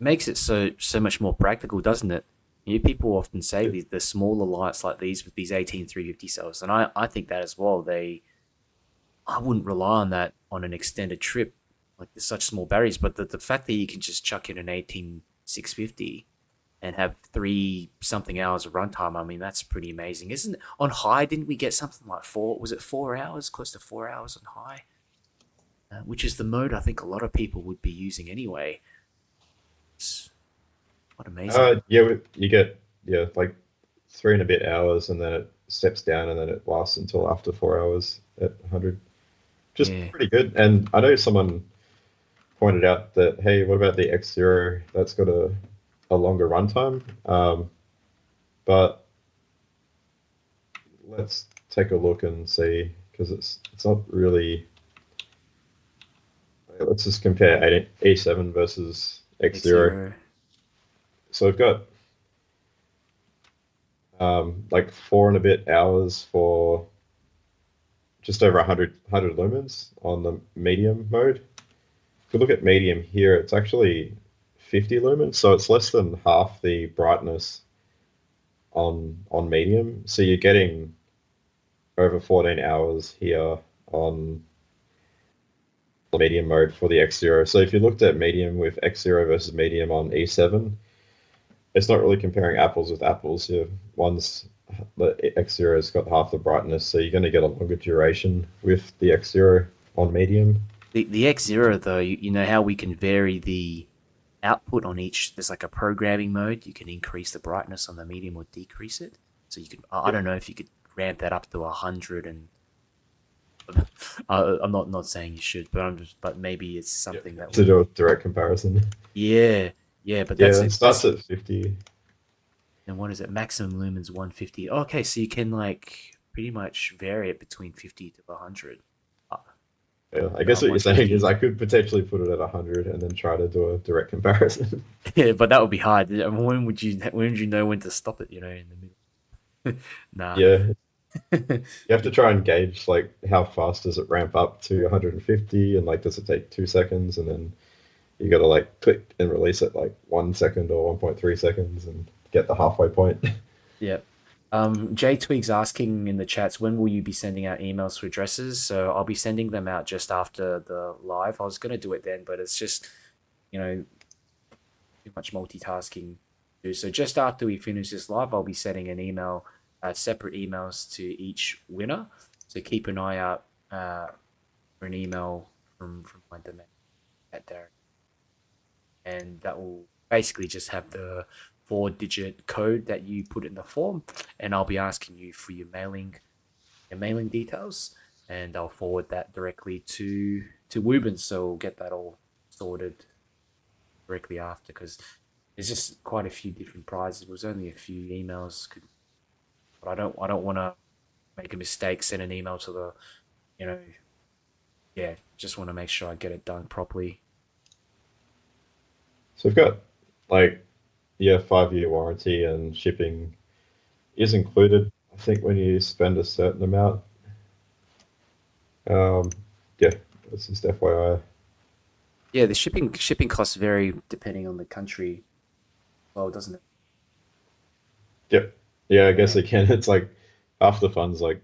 Speaker 1: Makes it so much more practical, doesn't it? People often say
Speaker 2: Yeah.
Speaker 1: the smaller lights like these with these 18350 cells, and I think that as well. I wouldn't rely on that on an extended trip. Like there's such small batteries, but the fact that you can just chuck in an 18650 and have three something hours of runtime, I mean, that's pretty amazing, isn't it? On high, didn't we get something like four? Was it 4 hours? Close to 4 hours on high, which is the mode I think a lot of people would be using anyway. It's what amazing.
Speaker 2: Yeah, you get, yeah, like 3 and a bit hours, and then it steps down, and then it lasts until after 4 hours at 100. Just
Speaker 1: Yeah,
Speaker 2: pretty good. And I know someone pointed out that, hey, what about the X0? That's got a longer runtime. But let's take a look and see, because it's not really. Let's just compare E7 versus X0.
Speaker 1: X0.
Speaker 2: So we've got like 4 and a bit hours for just over 100 lumens on the medium mode. If we look at medium here, it's actually 50 lumens, so it's less than half the brightness on medium. So you're getting over 14 hours here on the medium mode for the X0. So if you looked at medium with X0 versus medium on E7, it's not really comparing apples with apples. Yeah, one's the X0's got half the brightness, so you're going to get a longer duration with the X0 on medium.
Speaker 1: The X0 though, you know how we can vary the output on each. There's like a programming mode. You can increase the brightness on the medium or decrease it. So you could. I
Speaker 2: Yep.
Speaker 1: don't know if you could ramp that up to 100 and I'm not saying you should, but but maybe it's
Speaker 2: Yep.
Speaker 1: something that
Speaker 2: To
Speaker 1: would.
Speaker 2: do a direct comparison.
Speaker 1: Yeah, yeah, but
Speaker 2: Yeah,
Speaker 1: that's
Speaker 2: it
Speaker 1: it.
Speaker 2: starts at 50.
Speaker 1: And what is it? Maximum lumens 150. Okay, so you can like pretty much vary it between 50 to 100. Uh,
Speaker 2: Yeah, I guess what you're saying is
Speaker 1: 150.
Speaker 2: I could potentially put it at 100 and then try to do a direct comparison.
Speaker 1: Yeah, but that would be hard. When would you know when to stop it? In the middle. Nah.
Speaker 2: Yeah, you have to try and gauge like how fast does it ramp up to 150, and like does it take 2 seconds, and then you got to like click and release it like 1 second or 1.3 seconds and get the halfway point.
Speaker 1: Yeah. J Twig's asking in the chats, when will you be sending out emails for addresses? So I'll be sending them out just after the live. I was gonna do it then, but it's just, you know, too much multitasking to do. So just after we finish this live, I'll be sending an email, separate emails to each winner. So keep an eye out for an email from my domain at Darren, and that will basically just have the 4-digit code that you put in the form, and I'll be asking you for your mailing details, and I'll forward that directly to WUBEN, so we'll get that all sorted directly after, because there's just quite a few different prizes. It was only a few emails, but I don't want to make a mistake, send an email to the, you know, yeah, just want to make sure I get it done properly.
Speaker 2: So we've got like, yeah, 5 year warranty and shipping is included. I think when you spend a certain amount. Um, yeah, that's just FYI.
Speaker 1: Yeah, the shipping costs vary depending on the country. Well, doesn't it?
Speaker 2: Yep. Yeah, I guess
Speaker 1: Yeah,
Speaker 2: it can. It's like half the fun's like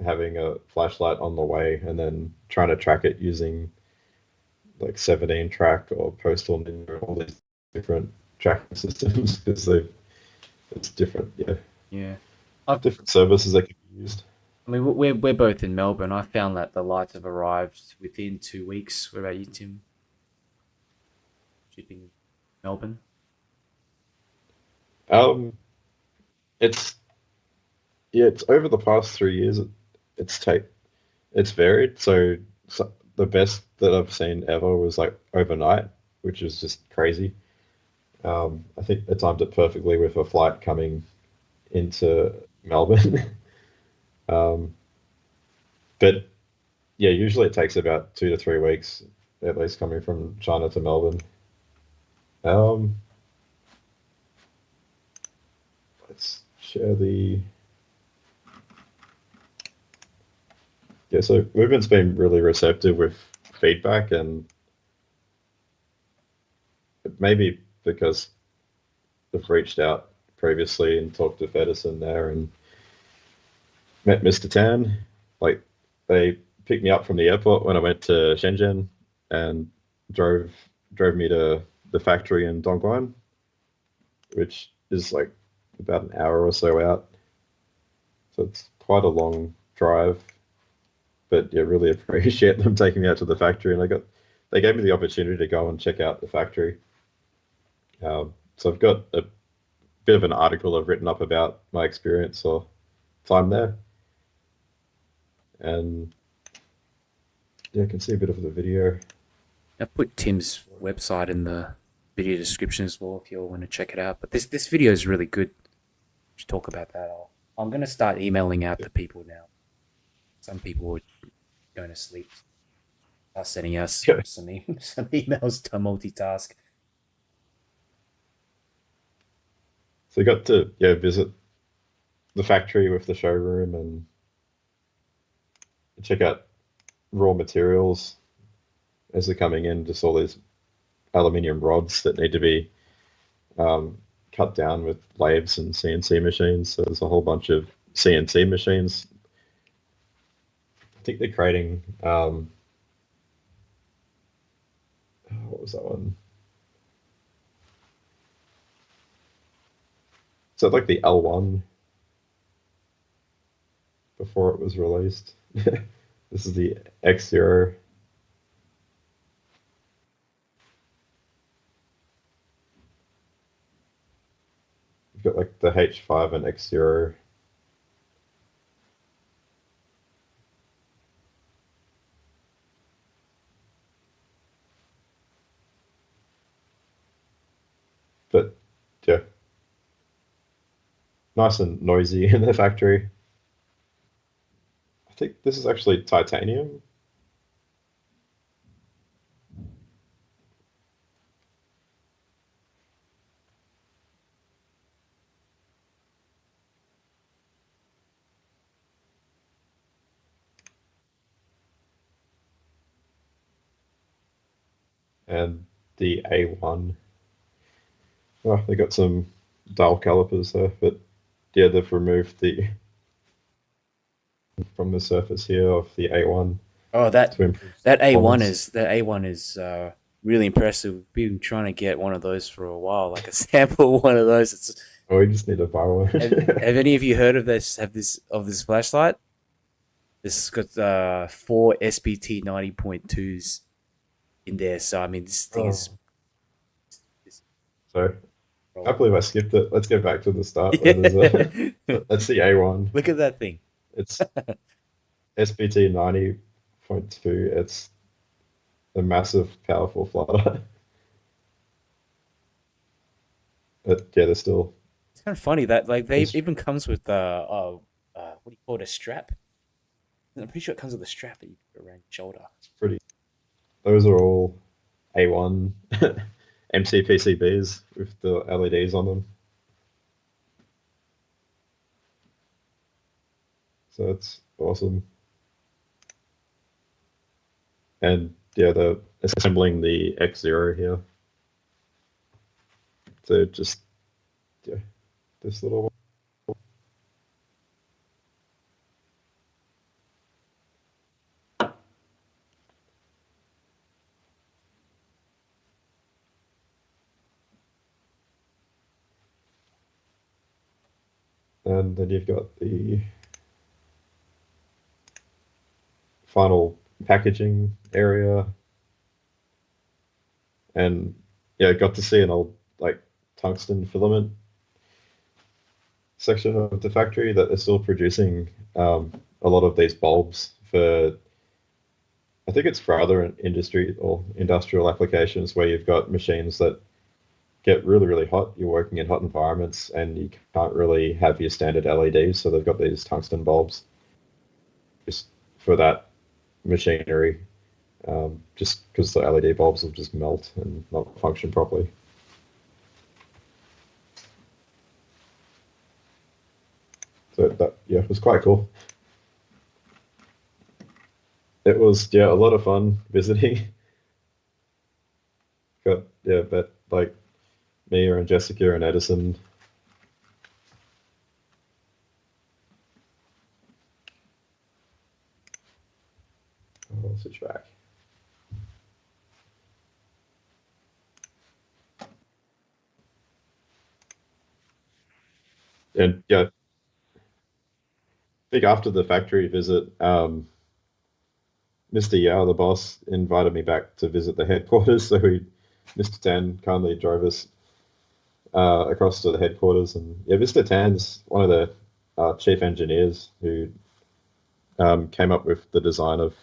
Speaker 2: having a flashlight on the way and then trying to track it using like 17 track or postal ninja, all these different tracking systems because they it's different, yeah,
Speaker 1: yeah. I've,
Speaker 2: different services that can be used.
Speaker 1: I mean, we're both in Melbourne. I found that the lights have arrived within 2 weeks. What about you, Tim? Shipping in Melbourne?
Speaker 2: Um, it's yeah, it's over the past 3 years. It's take it's varied. So the best that I've seen ever was like overnight, which is just crazy. I think they timed it perfectly with a flight coming into Melbourne. um, but yeah, usually it takes about 2 to 3 weeks, at least coming from China to Melbourne. Um, let's share the yeah. So WUBEN's been really receptive with feedback, and maybe because they've reached out previously and talked to Fedison there and met Mr. Tan. Like they picked me up from the airport when I went to Shenzhen and drove drove me to the factory in Dongguan, which is like about an hour or so out. So it's quite a long drive, but yeah, really appreciate them taking me out to the factory. And they gave me the opportunity to go and check out the factory. So I've got a bit of an article I've written up about my experience or time there, and yeah, I can see a bit of the video.
Speaker 1: I put Tim's website in the video description as well if you all want to check it out. But this video is really good. To talk about that. I'm gonna start emailing out to people now. Some people are going to sleep. Start sending us
Speaker 2: Yeah.
Speaker 1: some emails to multitask.
Speaker 2: So you got to yeah visit the factory with the showroom and check out raw materials as they're coming in. Just all these aluminium rods that need to be um, cut down with lathes and CNC machines. So there's a whole bunch of CNC machines. I think they're creating what was that one? So like the L1 before it was released. This is the X0. You've got like the H5 and X0. But yeah, nice and noisy in the factory. I think this is actually titanium, and the A1. Oh, they got some dial calipers there, but yeah, they've removed the from the surface here of the A1
Speaker 1: Oh,
Speaker 2: to improve
Speaker 1: that
Speaker 2: performance.
Speaker 1: A1 is really impressive. We've been trying to get one of those for a while, like a sample one of those. It's
Speaker 2: Oh, we just need to buy one.
Speaker 1: have any of you heard of this? Have this of this flashlight? This has got four SPT 90.2s in there. So I mean, this thing is
Speaker 2: Oh,
Speaker 1: this
Speaker 2: so I
Speaker 1: roll.
Speaker 2: believe I skipped it. Let's go back to the start where there's a
Speaker 1: Yeah,
Speaker 2: that's the A1.
Speaker 1: look at that thing.
Speaker 2: It's SPT 90.2. It's a massive, powerful flutter. But yeah, there's still
Speaker 1: It's kind of funny that like they
Speaker 2: it's
Speaker 1: even comes with what do you call it, a strap? I'm pretty sure it comes with a strap that you put around your shoulder.
Speaker 2: pretty. Those are all A1 MCPCBs with the LEDs on them. So it's awesome. And yeah, they're assembling the X0 here. So just yeah, this little one. And then you've got the final packaging area. And yeah, got to see an old like tungsten filament section of the factory that they're still producing a lot of these bulbs for I think it's for other industry or industrial applications where you've got machines that get really, really hot. You're working in hot environments and you can't really have your standard LEDs. So they've got these tungsten bulbs just for that machinery, just because the LED bulbs will just melt and not function properly. So that, yeah, it was quite cool. It was, yeah, a lot of fun visiting. Got, yeah, but like Mia and Jessica and Edison. Oh, I'll switch back. And yeah, I think after the factory visit, Mr. Yao, the boss, invited me back to visit the headquarters. So Mr. Tan kindly drove us across to the headquarters. And yeah, Mr. Tan's one of the chief engineers who came up with the design of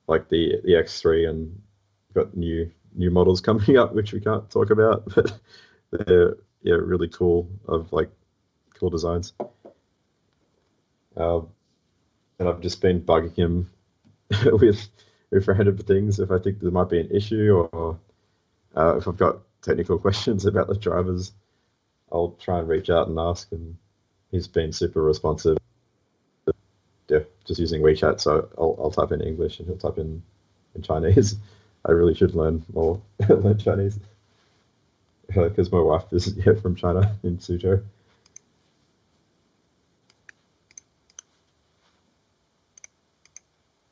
Speaker 2: like the X3 and got new models coming up, which we can't talk about, but they're yeah really cool of like cool designs. Um, and I've just been bugging him with random things if I think there might be an issue or if I've got technical questions about the drivers, I'll try and reach out and ask. And he's been super responsive. Yeah, just using WeChat, so I'll type in English and he'll type in Chinese. I really should learn more, learn Chinese because my wife is yeah, from China in Suzhou.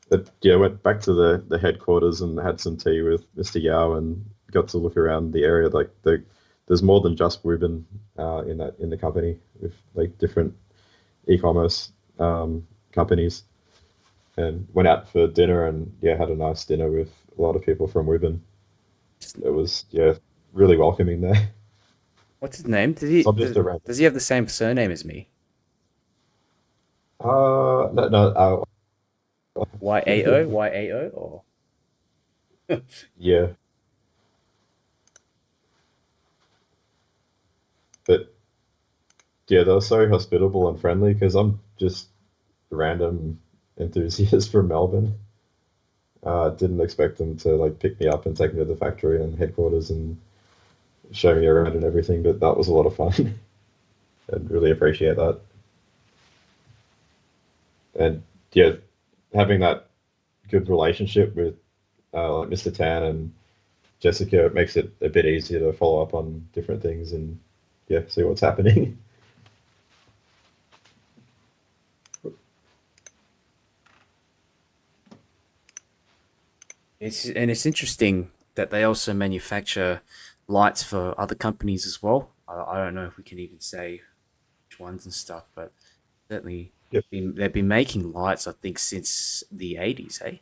Speaker 2: But yeah, went back to the headquarters and had some tea with Mr. Yao and got to look around the area. Like there's more than just WUBEN in the company with like different e-commerce companies. And went out for dinner and yeah, had a nice dinner with a lot of people from WUBEN. It was yeah, really welcoming there.
Speaker 1: What's his name?
Speaker 2: So I'm just around.
Speaker 1: Does he have the same surname as me?
Speaker 2: No, no,
Speaker 1: YAO or
Speaker 2: yeah, but yeah, they were so hospitable and friendly because I'm just a random enthusiast from Melbourne. Didn't expect them to like pick me up and take me to the factory and headquarters and show me around and everything, but that was a lot of fun and really appreciate that. And yeah, having that good relationship with like Mr. Tan and Jessica, it makes it a bit easier to follow up on different things and yeah, see what's happening.
Speaker 1: It's interesting that they also manufacture lights for other companies as well. I don't know if we can even say which ones and stuff, but certainly
Speaker 2: Yep.
Speaker 1: they've been making lights, I think, since the 80s, hey?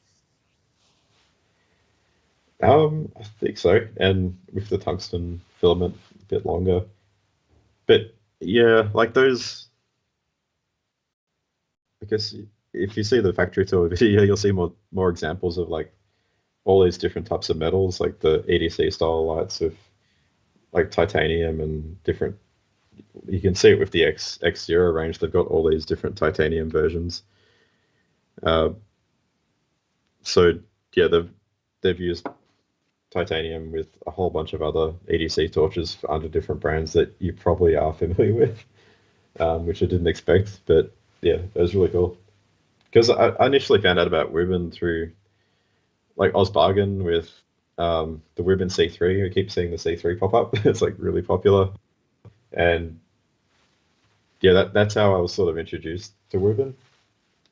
Speaker 2: I think so, and with the tungsten filament a bit longer. But yeah, like those, I guess if you see the factory tour video, you'll see more examples of like all these different types of metals, like the EDC style lights of like titanium and different. You can see it with the X0 range. They've got all these different titanium versions. Uh, so yeah, they've used titanium with a whole bunch of other EDC torches under different brands that you probably are familiar with, which I didn't expect. But yeah, it was really cool because I initially found out about WUBEN through like Bargain with the WUBEN C3. I keep seeing the C3 pop up. It's like really popular, and yeah, that's how I was sort of introduced to WUBEN.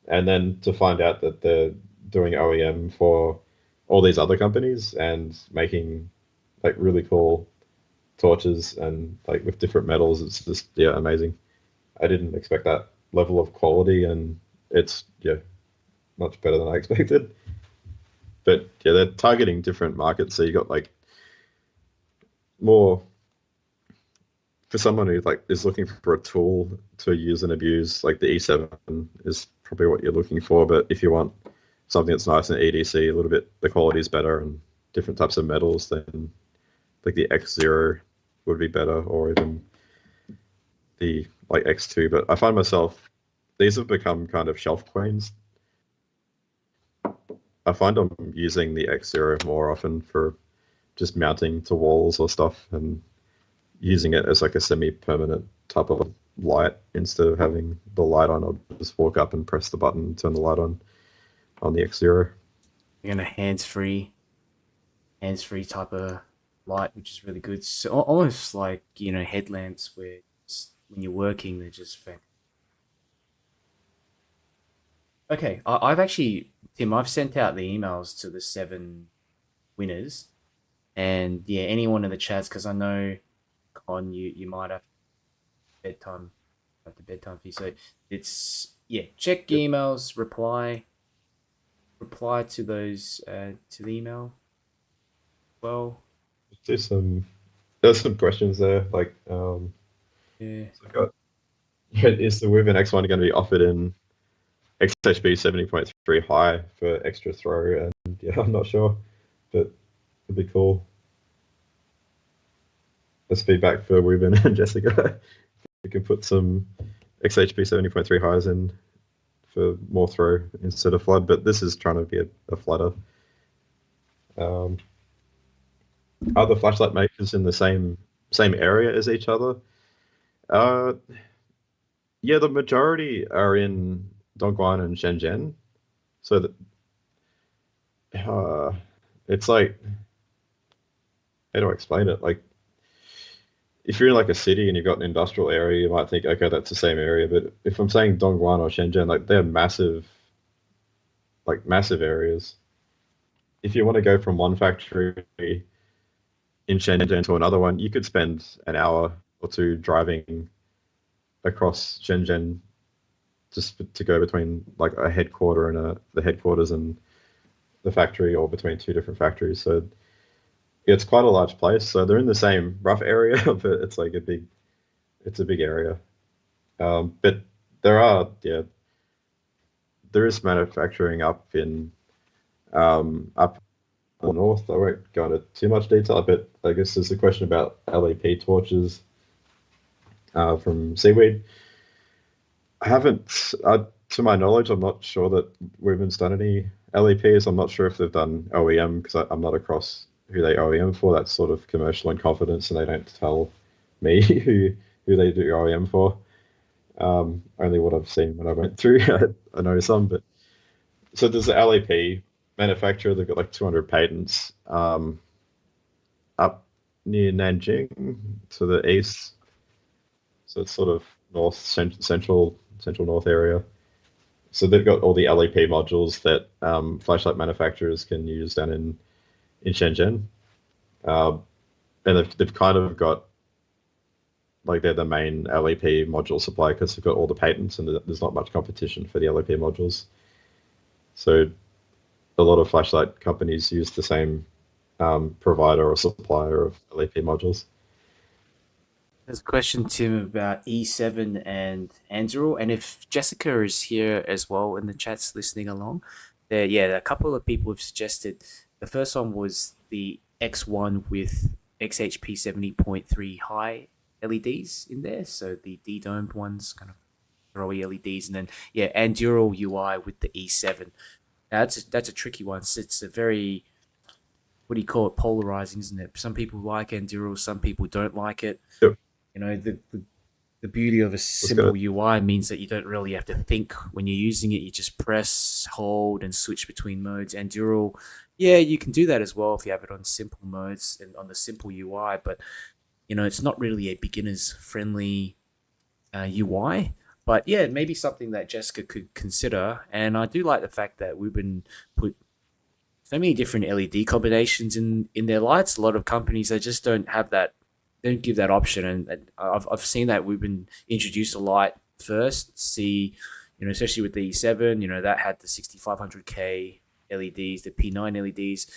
Speaker 2: And then to find out that they're doing OEM for all these other companies and making like really cool torches and like with different metals, it's just yeah, amazing. I didn't expect that level of quality, and it's yeah, much better than I expected. But yeah, they're targeting different markets. So you got like more for someone who like is looking for a tool to use and abuse, like the E7 is probably what you're looking for. But if you want something that's nice and EDC, a little bit the quality is better and different types of metals, then like the X0 would be better, or even the like X2. But I find myself these have become kind of shelf queens. I find I'm using the X0 more often for just mounting to walls or stuff and using it as like a semi-permanent type of light instead of having the light on. I'll just walk up and press the button, turn the light on the X0.
Speaker 1: You're gonna hands-free type of light, which is really good. So almost like headlamps where when you're working, they're just fantastic. Okay, I've actually Tim, I've sent out the emails to the seven winners, and yeah, anyone in the chats because I know Con, you might have bedtime after bedtime for you. So it's yeah, check
Speaker 2: Yep.
Speaker 1: emails, reply to those to the email. Well,
Speaker 2: Do some. There's some questions there, like
Speaker 1: yeah,
Speaker 2: so I've got is the Wyvern X1 going to be offered in XHB 70.3 high for extra throw? And yeah, I'm not sure, but it'd be cool. That's feedback for Wyvern and Jessica. We can put some XHB 70.3 highs in for more throw instead of flood, but this is trying to be a floodder. Um, are the flashlight makers in the same area as each other? Uh, yeah, the majority are in Dongguan and Shenzhen. So that it's like how do I explain it? Like if you're in like a city and you've got an industrial area, you might think, okay, that's the same area. But if I'm saying Dongguan or Shenzhen, like they're massive, like massive areas. If you want to go from one factory in Shenzhen to another one, you could spend an hour or two driving across Shenzhen just to go between like a headquarter and the headquarters and the factory, or between two different factories. So yeah, it's quite a large place. So they're in the same rough area, but it's like it's a big area. But yeah, there is manufacturing up in up the north. I won't go into too much detail, but I guess there's a question about LEP torches from seaweed. I haven't, to my knowledge, I'm not sure that Women's done any LEPs. I'm not sure if they've done OEM because I'm not across who they OEM for. That's sort of commercial in confidence, and they don't tell me who they do OEM for. Only what I've seen when I went through. I know some, but so there's the LEP manufacturer. They've got like 200 patents up near Nanjing to the east. So it's sort of central north area. So they've got all the LEP modules that flashlight manufacturers can use down in Shenzhen, um, and they've kind of got like they're the main LEP module supplier because they've got all the patents and there's not much competition for the LEP modules. So a lot of flashlight companies use the same provider or supplier of LEP modules.
Speaker 1: There's a question, Tim, about E7 and Anduril, and if Jessica is here as well in the chats listening along, there, yeah, a couple of people have suggested. The first one was the X1 with XHP 70.3 high LEDs in there, so the D-domed ones, kind of throwy LEDs, and then yeah, Anduril UI with the E7. Now, that's a tricky one. It's a very, what do you call it, polarizing, isn't it? Some people like Anduril, some people don't like it.
Speaker 2: Yep,
Speaker 1: You know, the beauty of a
Speaker 2: that's good.
Speaker 1: simple UI means that you don't really have to think when you're using it. You just press, hold, and switch between modes. And Dural, yeah, you can do that as well if you have it on simple modes and on the simple UI. But you know, it's not really a beginner's friendly UI. But yeah, maybe something that Jessica could consider. And I do like the fact that WUBEN put so many different LED combinations in their lights. A lot of companies they just don't have that, don't give that option, and I've seen that we've been introduced a light first. See, you know, especially with the E7, you know, that had the 6500K LEDs, the P9 LEDs,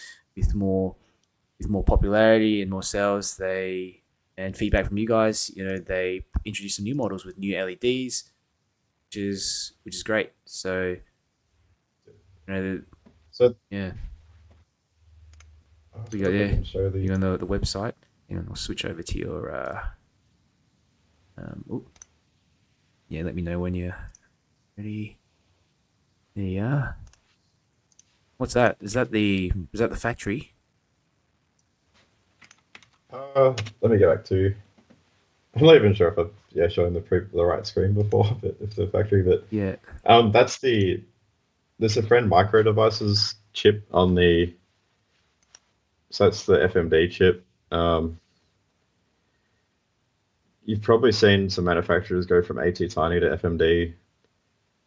Speaker 1: with more popularity and more sales. They and feedback from you guys, you know, they introduced some new models with new LEDs, which is great. So you know,
Speaker 2: So
Speaker 1: yeah,
Speaker 2: I
Speaker 1: we got,
Speaker 2: wonder if I
Speaker 1: yeah,
Speaker 2: can show
Speaker 1: you
Speaker 2: the.
Speaker 1: on the website. You know, I'll switch over to your oh, yeah. Let me know when you're ready. There you are. What's that? Is that the factory?
Speaker 2: Let me get back to. I'm not even sure if I've shown the right screen before, but if the factory, but
Speaker 1: Yeah.
Speaker 2: that's the there's a friend micro devices chip on the so that's the FMD chip. You've probably seen some manufacturers go from AT Tiny to FMD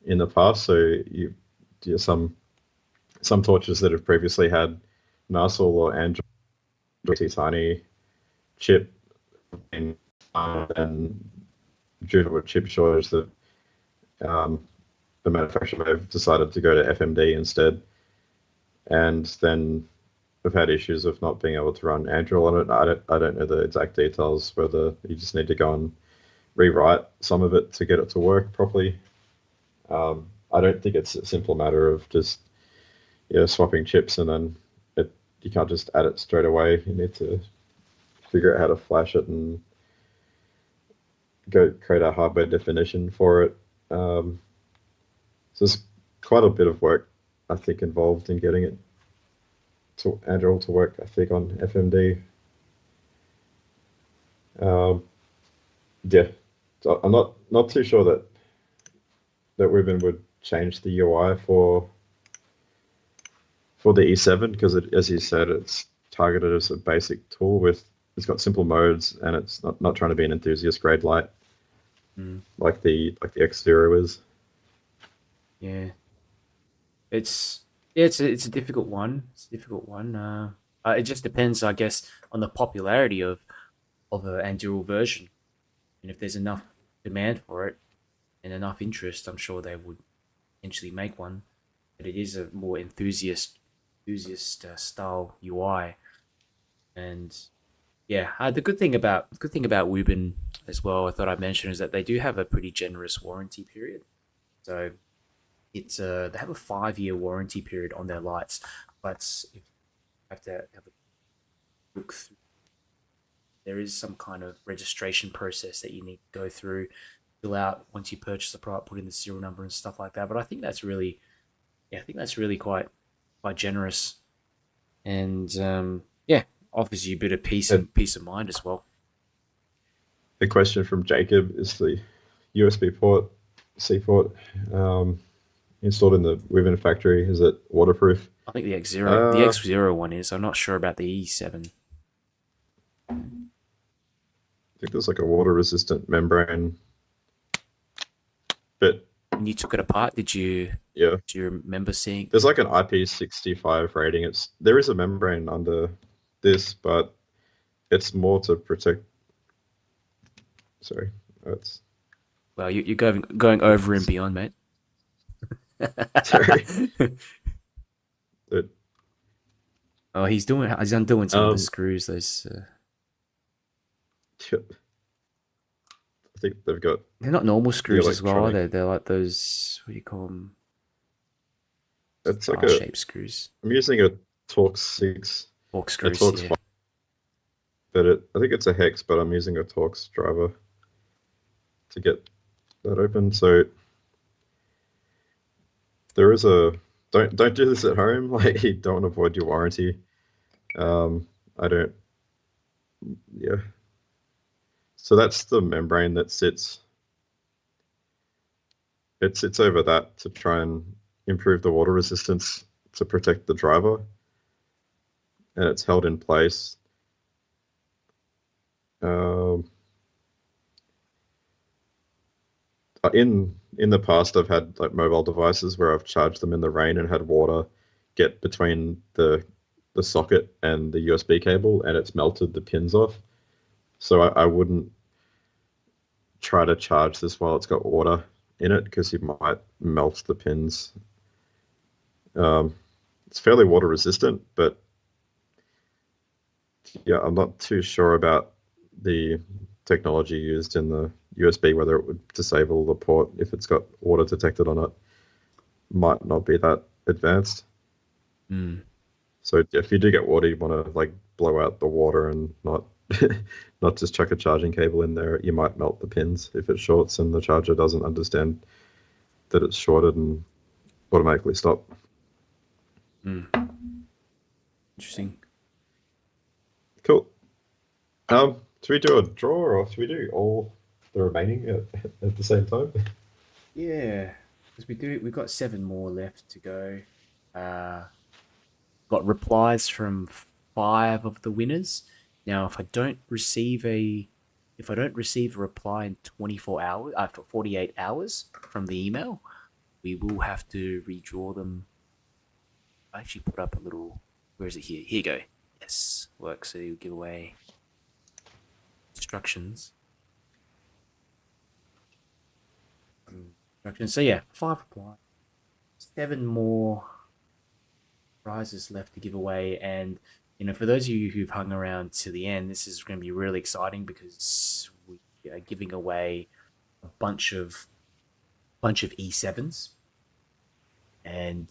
Speaker 2: in the past. So some torches that have previously had Muscle or Android AT Tiny chip and due to a chip shortage that um, the manufacturer may have decided to go to FMD instead, and then we've had issues of not being able to run Android on it. I don't know the exact details. Whether you just need to go and rewrite some of it to get it to work properly. I don't think it's a simple matter of just swapping chips and then you can't just add it straight away. You need to figure out how to flash it and go create a hardware definition for it. So there's quite a bit of work I think involved in getting it to Android to work. I think on FMD. Um, yeah, so I'm not too sure that WUBEN would change the UI for the E7 because as you said, it's targeted as a basic tool with it's got simple modes and it's not trying to be an enthusiast grade light
Speaker 1: Mm,
Speaker 2: like the X0 is.
Speaker 1: yeah. It's yeah, it's a difficult one. It's a difficult one. It just depends, I guess, on the popularity of a Anduril version, and if there's enough demand for it and enough interest, I'm sure they would eventually make one. But it is a more enthusiast style UI, and yeah, the good thing about WUBEN as well, I thought I'd mention is that they do have a pretty generous warranty period. So it's they have a 5 year warranty period on their lights, but if you have to have a look through, there is some kind of registration process that you need to go through, fill out once you purchase the product, put in the serial number and stuff like that. But I think that's really, yeah, I think that's really quite generous, and yeah, offers you a bit of
Speaker 2: And
Speaker 1: peace of mind as well.
Speaker 2: the question from Jacob is the USB port, C port, um, installed in the WUBEN factory. Is it waterproof?
Speaker 1: I think the
Speaker 2: Uh,
Speaker 1: X Zero one is. I'm not sure about the E7.
Speaker 2: I think there's like a water resistant membrane bit.
Speaker 1: When you took it apart, did you?
Speaker 2: Yeah.
Speaker 1: Do you remember seeing?
Speaker 2: There's like an IP65 rating. There is a membrane under this, but it's more to protect. Sorry, it's
Speaker 1: Well, you're going over and beyond, mate.
Speaker 2: sorry. It,
Speaker 1: Oh, he's undoing some of the
Speaker 2: um,
Speaker 1: screws. Those
Speaker 2: I think they've got
Speaker 1: they're not normal
Speaker 2: the
Speaker 1: screws as well, are
Speaker 2: electronic.
Speaker 1: they? They're like those. What do you call them?
Speaker 2: It's like a.
Speaker 1: Star-shaped screws,
Speaker 2: I'm using a Torx 6,
Speaker 1: fork
Speaker 2: a
Speaker 1: screws.
Speaker 2: Torx
Speaker 1: Yeah.
Speaker 2: 5, but I think it's a hex, but I'm using a Torx driver to get that open. So there is a. Don't do this at home. Like you don't want to avoid your warranty. I don't. Yeah. So that's the membrane that sits. It sits over that to try and improve the water resistance to protect the driver, and it's held in place. Um, in the past, I've had like mobile devices where I've charged them in the rain and had water get between the socket and the USB cable, and it's melted the pins off. So I wouldn't try to charge this while it's got water in it because you might melt the pins. Um, it's fairly water resistant, but yeah, I'm not too sure about the technology used in the USB, whether it would disable the port if it's got water detected on it. Might not be that advanced.
Speaker 1: Mm.
Speaker 2: So if you do get water, you want to like blow out the water and not not just chuck a charging cable in there. You might melt the pins if it shorts and the charger doesn't understand that it's shorted and automatically stop.
Speaker 1: Mm. Interesting.
Speaker 2: Cool. Should we do a draw or should we do all the remaining at the same time?
Speaker 1: Yeah, because we've got seven more left to go. Uh, got replies from five of the winners. Now, if I don't receive a reply in 24 hours, after 48 hours from the email, we will have to redraw them. I actually put up a little. Where is it here? Here you go. Yes, works. So you give away instructions. Instructions. So yeah, five replies, seven more prizes left to give away, and for those of you who've hung around to the end, this is going to be really exciting because we are giving away a bunch of E7s and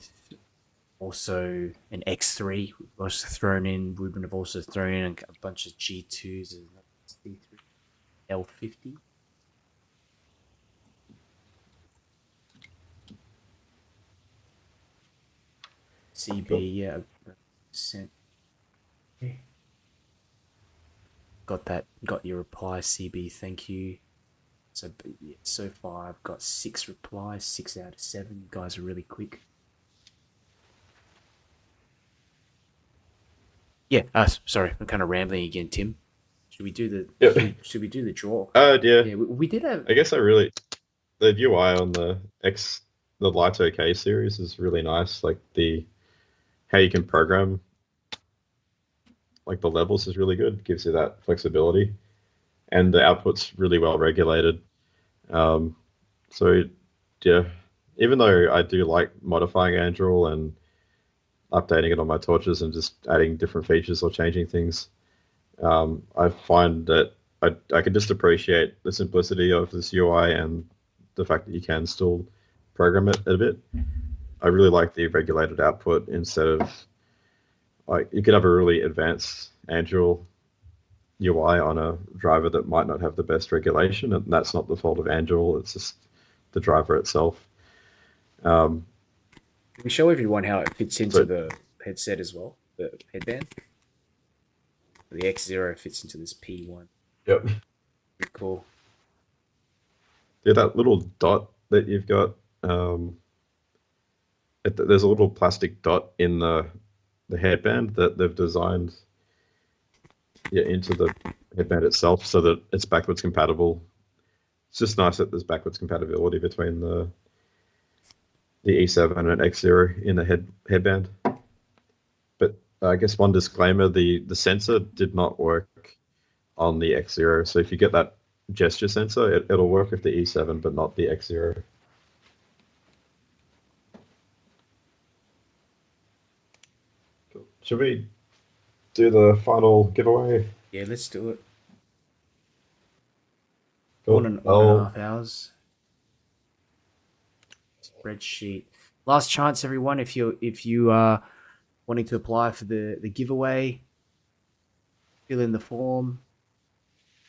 Speaker 1: also an X3. We've also thrown in. WUBEN have also thrown in a bunch of G2s and C3 L50.
Speaker 2: Cool.
Speaker 1: CB, yeah, sent. Got that. Got your reply, CB. Thank you. So yeah, so far I've got six replies, 6 out of 7. You guys are really quick. Yeah. Sorry, I'm kind of rambling again, Tim. Should we do the
Speaker 2: Yeah.
Speaker 1: should we do the draw?
Speaker 2: Yeah.
Speaker 1: Yeah, we did have.
Speaker 2: I guess the UI on the Lito K series is really nice. Like the how you can program like the levels is really good. Gives you that flexibility, and the output's really well regulated. Um, so yeah, even though I do like modifying Android and updating it on my torches and just adding different features or changing things, I find that I can just appreciate the simplicity of this UI and the fact that you can still program it a bit. I really like the regulated output instead of like you could have a really advanced Android UI on a driver that might not have the best regulation, and that's not the fault of Android. It's just the driver itself. Um,
Speaker 1: Can we show everyone how it fits into
Speaker 2: so
Speaker 1: the headset as well? The headband. The X0 fits into this P1.
Speaker 2: yep.
Speaker 1: Pretty cool.
Speaker 2: Yeah, that little dot that you've got. Um, there's a little plastic dot in the headband that they've designed into the headband itself so that it's backwards compatible. It's just nice that there's backwards compatibility between the E7 and X0 in the headband. But I guess one disclaimer: the sensor did not work on the X0. So if you get that gesture sensor, it'll work with the E7, but not the X0. Cool. Should we do the final giveaway?
Speaker 1: Yeah, let's do it.
Speaker 2: Cool.
Speaker 1: 1.5 hours. Spreadsheet. Last chance, everyone. If you are wanting to apply for the giveaway, fill in the form.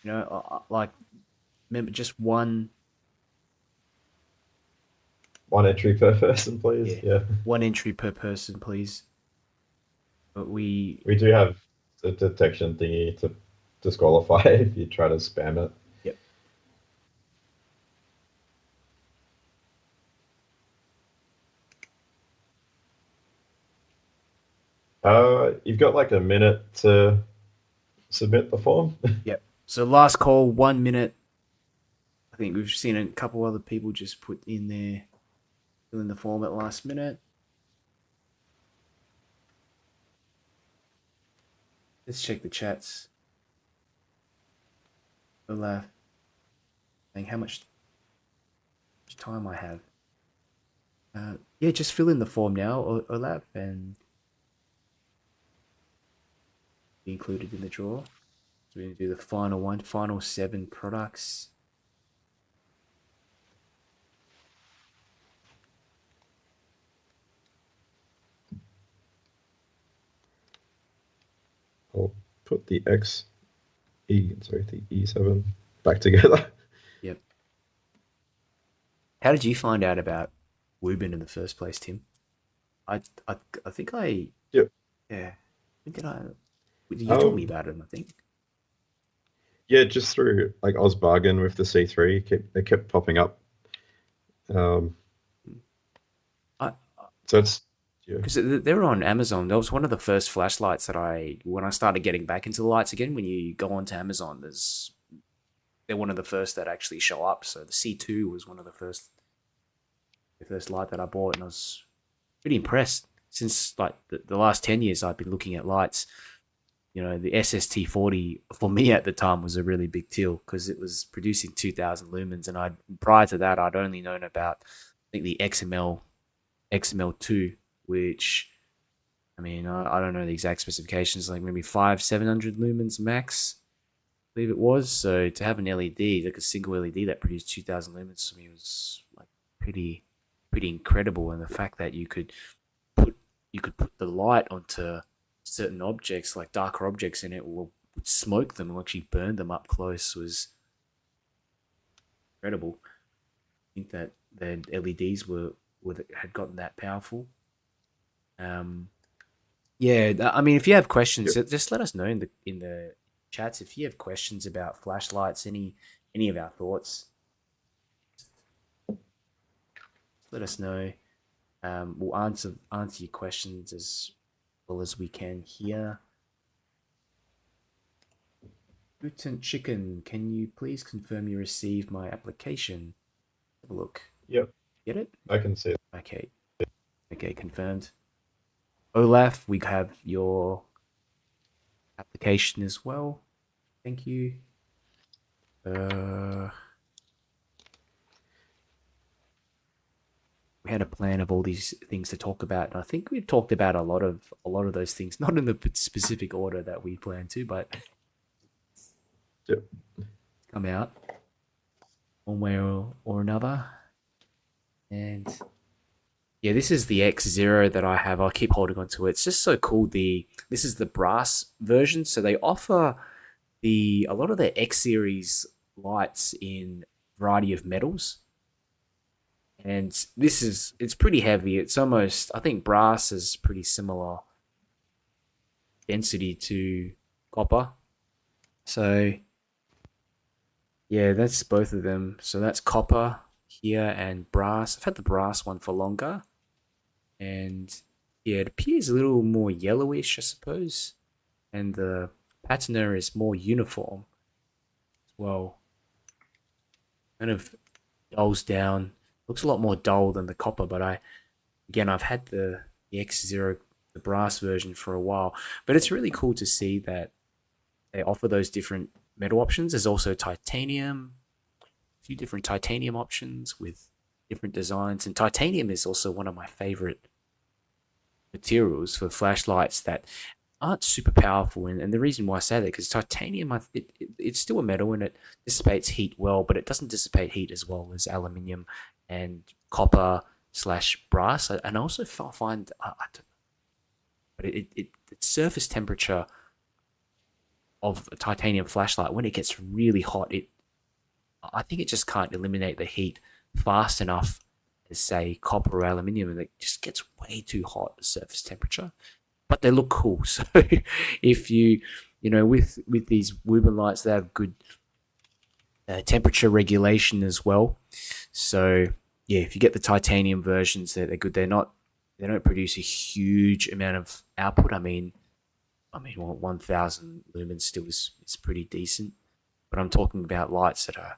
Speaker 1: Like remember just one.
Speaker 2: One entry per person, please.
Speaker 1: Yeah,
Speaker 2: Yeah.
Speaker 1: one entry per person, please. But we.
Speaker 2: We do have the detection thingy to disqualify if you try to spam it.
Speaker 1: Yep.
Speaker 2: You've got like a minute to submit the form.
Speaker 1: Yep. So last call, 1 minute. I think we've seen a couple other people just put in there, fill in the form at last minute. Let's check the chats. Olaf, saying how much time I have. Yeah, just fill in the form now, Olaf, and be included in the draw. So we're going to do the final one, final 7 products.
Speaker 2: I'll put the the E7 back together.
Speaker 1: Yep. How did you find out about WUBEN in the first place, Tim? I, I, I think I,
Speaker 2: Yep.
Speaker 1: yeah. When did I? You told me
Speaker 2: Um,
Speaker 1: about it, I think.
Speaker 2: yeah, just through like Oz Bargain with the C3, it kept popping up. Um,
Speaker 1: I,
Speaker 2: so it's yeah,
Speaker 1: because they were on Amazon. That was one of the first flashlights that when I started getting back into the lights again. When you go onto Amazon, they're one of the first that actually show up. So the C2 was one of the first light that I bought, and I was pretty impressed. Since like the last 10 years, I've been looking at lights. The SST40 for me at the time was a really big deal because it was producing 2,000 lumens, and I prior to that I'd only known about I think the XML2, which I mean I don't know the exact specifications, like maybe 700 lumens max, I believe it was. So to have an LED, like a single LED that produced 2,000 lumens, to me was like pretty incredible, and the fact that put you could put the light onto certain objects, like darker objects, and it would smoke them and actually burn them up close was incredible. I think that the LEDs had gotten that powerful. Um, yeah, I mean, if you have questions,
Speaker 2: yep.
Speaker 1: just let us know in the chats. If you have questions about flashlights, any of our thoughts, let us know. We'll answer your questions as well as we can here. Mutant Chicken, can you please confirm you received my application? Have a look.
Speaker 2: Yep,
Speaker 1: Get it?
Speaker 2: I can see it.
Speaker 1: Okay. Okay, confirmed. Olaf, we have your application as well. Thank you. We had a plan of all these things to talk about, and I think we've talked about a lot of those things, not in the specific order that we planned to, but
Speaker 2: Yep.
Speaker 1: come out one way or another. And yeah, this is the X0 that I have. I keep holding on to it. It's just so cool. This is the brass version, so they offer a lot of the X series lights in variety of metals. And it's pretty heavy. It's almost, I think brass is pretty similar density to copper. So yeah, that's both of them. So that's copper here and brass. I've had the brass one for longer, and yeah, it appears a little more yellowish, I suppose, and the patina is more uniform as well. Kind of dulls down. Looks a lot more dull than the copper, but Again, I've had the X0, the brass version for a while, but it's really cool to see that they offer those different metal options. There's also titanium, a few different titanium options with different designs, and titanium is also one of my favorite materials for flashlights that aren't super powerful. And the reason why I say that because titanium, it's still a metal and it dissipates heat well, but it doesn't dissipate heat as well as aluminium and copper slash brass. And I also find, but the surface temperature of a titanium flashlight when it gets really hot, I think it just can't eliminate the heat fast enough as say copper or aluminium, and it just gets way too hot at surface temperature. But they look cool. So if with these WUBEN lights, they have good temperature regulation as well. So yeah, if you get the titanium versions, they're good. They don't produce a huge amount of output. Well, 1,000 lumens still is pretty decent. But I'm talking about lights that are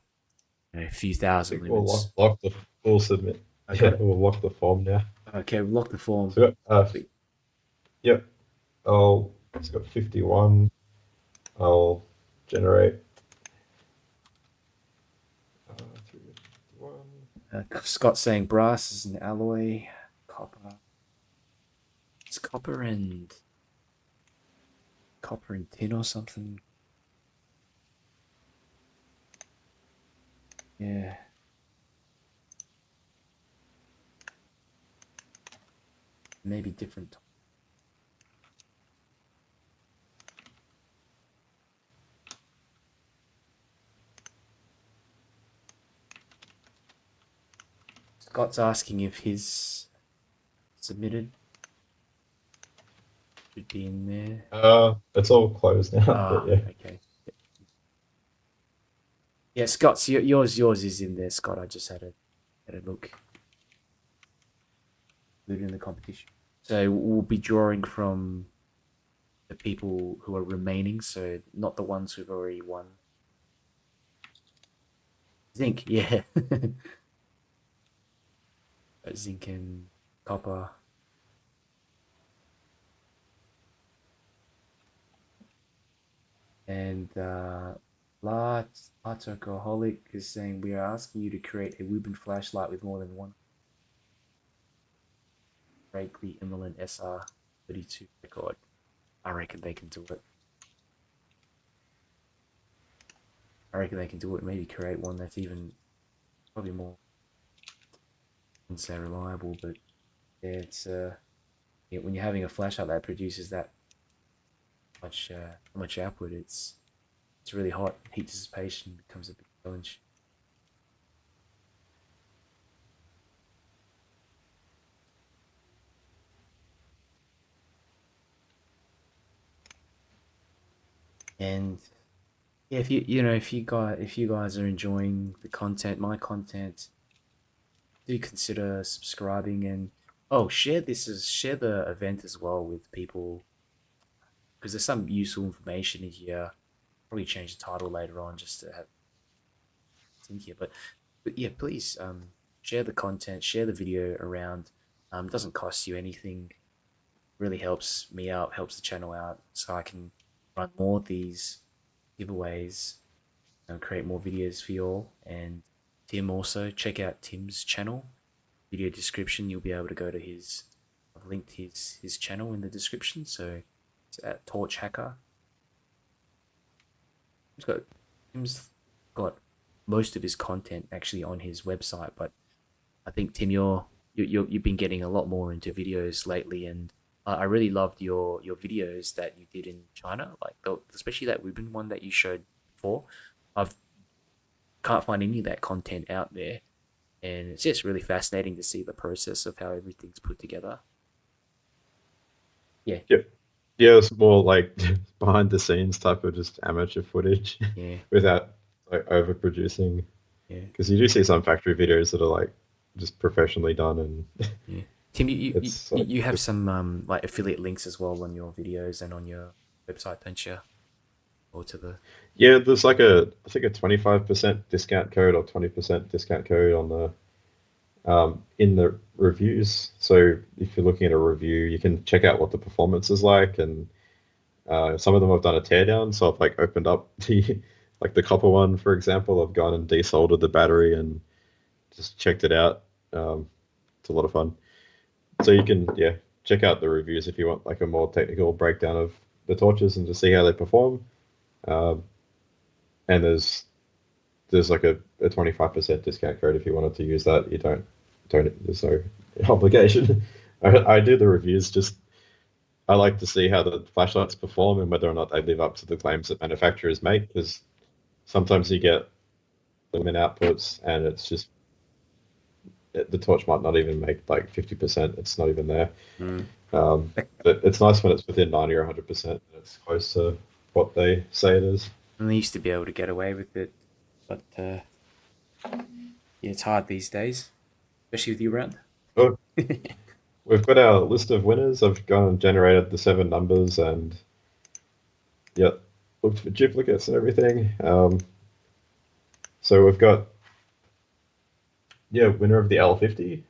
Speaker 1: a few
Speaker 2: I
Speaker 1: thousand
Speaker 2: think we'll
Speaker 1: lumens.
Speaker 2: lock the we'll submit.
Speaker 1: I got
Speaker 2: Yeah,
Speaker 1: it.
Speaker 2: we'll lock the form now.
Speaker 1: Okay, we've locked the form.
Speaker 2: So yep. It's got 51. I'll generate 351.
Speaker 1: Scott's saying brass is an alloy. Copper. It's copper and tin or something. Yeah, maybe different. Scott's asking if his submitted should be in there.
Speaker 2: It's all closed now, but
Speaker 1: Ah,
Speaker 2: yeah.
Speaker 1: okay. Yeah, Scott's yours is in there, Scott. I just had a look. Included in the competition. So we'll be drawing from the people who are remaining, so not the ones who've already won. Zinc, yeah. Zinc and copper. And Large Alcoholic is saying we are asking you to create a WUBEN flashlight with more than one break the Immerlin SR32 record. I reckon they can do it. I reckon they can do it. Maybe create one that's even probably more, I wouldn't say reliable, but yeah, it's yeah, when you're having a flashlight that produces that much output, it's really hot. Heat dissipation becomes a big challenge. And yeah, if you guys are enjoying the content, my content, do consider subscribing and share the event as well with people because there's some useful information in here. Probably change the title later on just to have it in here. But yeah, please share the content, share the video around. It doesn't cost you anything. Really helps me out, helps the channel out, so I can run more of these giveaways and create more videos for you all. And Tim also, check out Tim's channel. Video description, you'll be able to go to his. I've linked his channel in the description, so it's at Torch Hacker. He's got Tim's got most of his content actually on his website, but I think Tim, you've been getting a lot more into videos lately, and I really loved your videos that you did in China, like especially that WUBEN one that you showed before. I've can't find any of that content out there, and it's just really fascinating to see the process of how everything's put together. Yeah,
Speaker 2: Yep. Yeah, it's more like behind the scenes type of just amateur footage
Speaker 1: yeah,
Speaker 2: without like overproducing.
Speaker 1: yeah,
Speaker 2: Because you do see some factory videos that are like just professionally done, and
Speaker 1: yeah. Tim,
Speaker 2: it's like
Speaker 1: you have
Speaker 2: just
Speaker 1: some like affiliate links as well on your videos and on your website, don't you? Or to the
Speaker 2: yeah. There's like I think a 25% discount code or 20% discount code on the in the reviews. So if you're looking at a review, you can check out what the performance is like, and some of them have done a teardown. So I've like opened up the like the copper one, for example. I've gone and desoldered the battery and just checked it out. It's a lot of fun. So you can check out the reviews if you want like a more technical breakdown of the torches and to see how they perform. Um, and there's like a 25% discount code if you wanted to use that. You don't there's no obligation. I do the reviews just I like to see how the flashlights perform and whether or not they live up to the claims that manufacturers make, because sometimes you get them in outputs and it's just the torch might not even make like 50%. It's not even there.
Speaker 1: Mm.
Speaker 2: But it's nice when it's within 90 or 100% and it's close to what they say it is.
Speaker 1: And they used to be able to get away with it, but yeah, it's hard these days, especially with you around.
Speaker 2: Oh, we've got our list of winners. I've gone and generated the 7 numbers and yeah, looked for duplicates and everything. So we've got winner of the L50.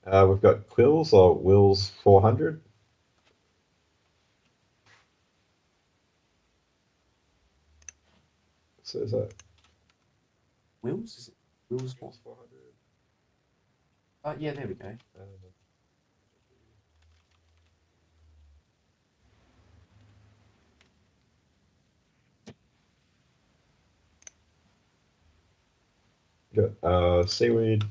Speaker 2: We've got Quills or Wills 400. So is that
Speaker 1: Wills? Is it Wills one?
Speaker 2: Wills 400?
Speaker 1: Oh, yeah, there we go.
Speaker 2: Got Seaweed.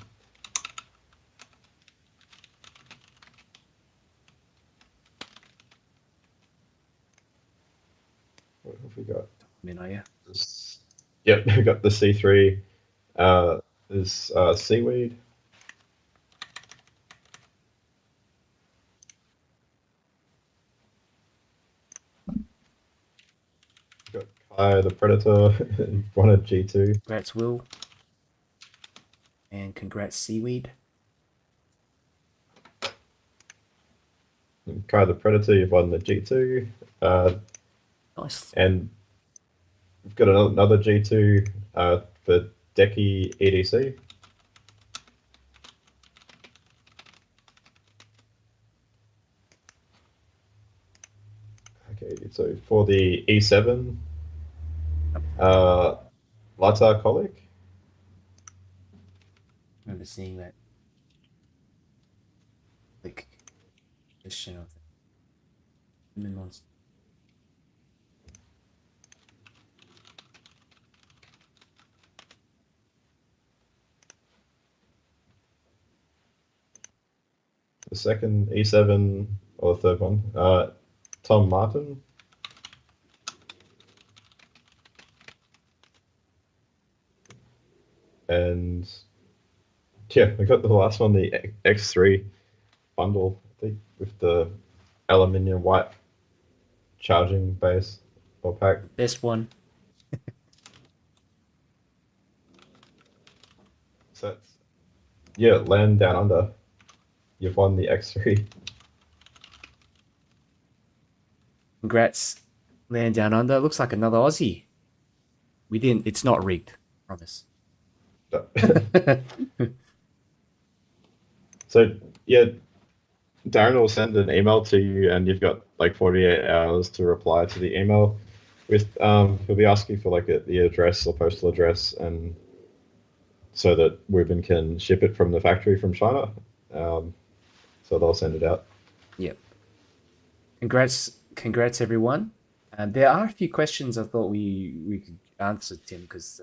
Speaker 2: What have we got?
Speaker 1: I mean, are you?
Speaker 2: This, yep, we got the C3. There's Seaweed. Got Kai the Predator. One at G2.
Speaker 1: Congrats, Will, and congrats, Seaweed.
Speaker 2: And Kai the Predator, you've won the G2.
Speaker 1: Nice.
Speaker 2: And we've got another G2 for Decky EDC. Okay, so for the E7, uh, Lightar Colic.
Speaker 1: I remember seeing that like question of the human monster.
Speaker 2: The second E7 or the third one, Tom Martin. And yeah, we got the last one, the X3 bundle, I think, with the aluminium white charging base or pack.
Speaker 1: Best one.
Speaker 2: So that's, yeah, Land Down Under. You've won the X3.
Speaker 1: Congrats, Land Down Under. Looks like another Aussie. We didn't. It's not rigged. Promise.
Speaker 2: So yeah, Darren will send an email to you, and you've got like 48 hours to reply to the email. With he'll be asking for like the address or postal address, and so that WUBEN can ship it from the factory from China. Um, so they'll send it out.
Speaker 1: Yep. Congrats, everyone. And there are a few questions I thought we could answer, Tim, because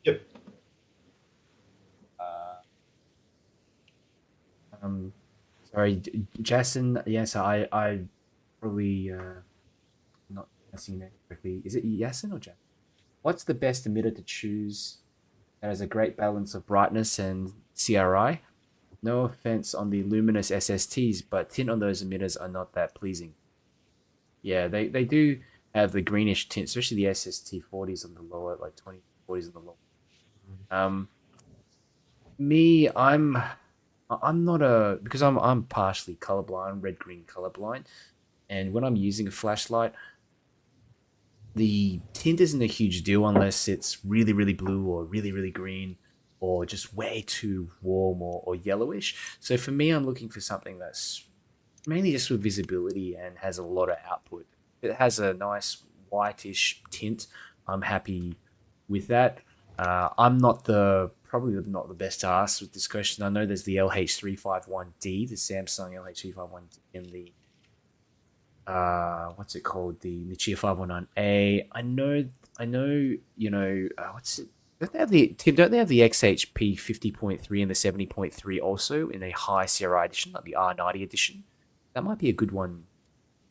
Speaker 2: Yep.
Speaker 1: uh, um, sorry, Jason. Yes, I probably not pronouncing that correctly. Is it Yasin or Jason? What's the best emitter to choose that has a great balance of brightness and CRI? No offense on the luminous SSTs, but tint on those emitters are not that pleasing. Yeah, they do have the greenish tint, especially the SST 40s on the lower, like 2040s on the lower. Um, me, I'm not a because I'm partially colorblind, red green colorblind, and when I'm using a flashlight, the tint isn't a huge deal unless it's really blue or really green. or just way too warm or yellowish. So for me, I'm looking for something that's mainly just with visibility and has a lot of output. If it has a nice whitish tint, I'm happy with that. I'm not the probably not the best to ask with this question. I know there's the LH351D, the Samsung LH351D, and the what's it called, the Nichia 519A. I know, what's it? Don't they have the Tim? Don't they have the XHP 50.3 and the 70.3 also in a high CRI edition, like the R90 edition? That might be a good one,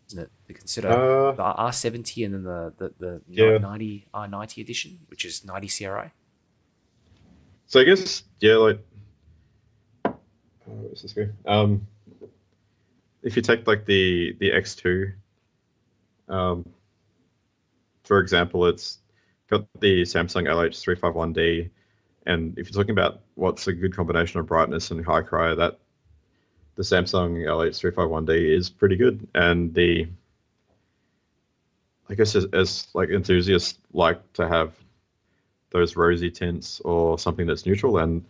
Speaker 1: isn't it, to consider?
Speaker 2: Uh,
Speaker 1: The R70 and then the
Speaker 2: yeah.
Speaker 1: 90 R90 edition, which is 90 CRI.
Speaker 2: So I guess yeah, like what's this go? If you take like the X2, um, for example, it's got the Samsung LH351D, and if you're talking about what's a good combination of brightness and high cry, that the Samsung LH351D is pretty good, and the I guess as like enthusiasts like to have those rosy tints or something that's neutral. And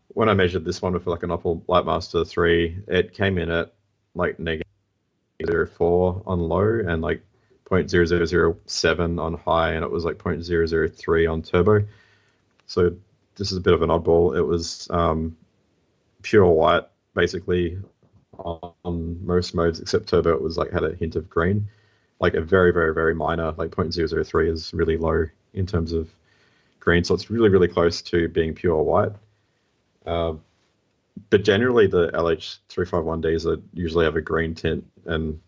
Speaker 2: when I measured this one with like an Opal Lightmaster 3, it came in at like -0.04 on low and like 0.0007 on high, and it was like 0.003 on turbo. So this is a bit of an oddball. It was pure white basically on most modes except turbo. It was like had a hint of green, like a very very very minor, like 0.003 is really low in terms of green, so it's really really close to being pure white. Uh, but generally, the LH351Ds are usually have a green tint, and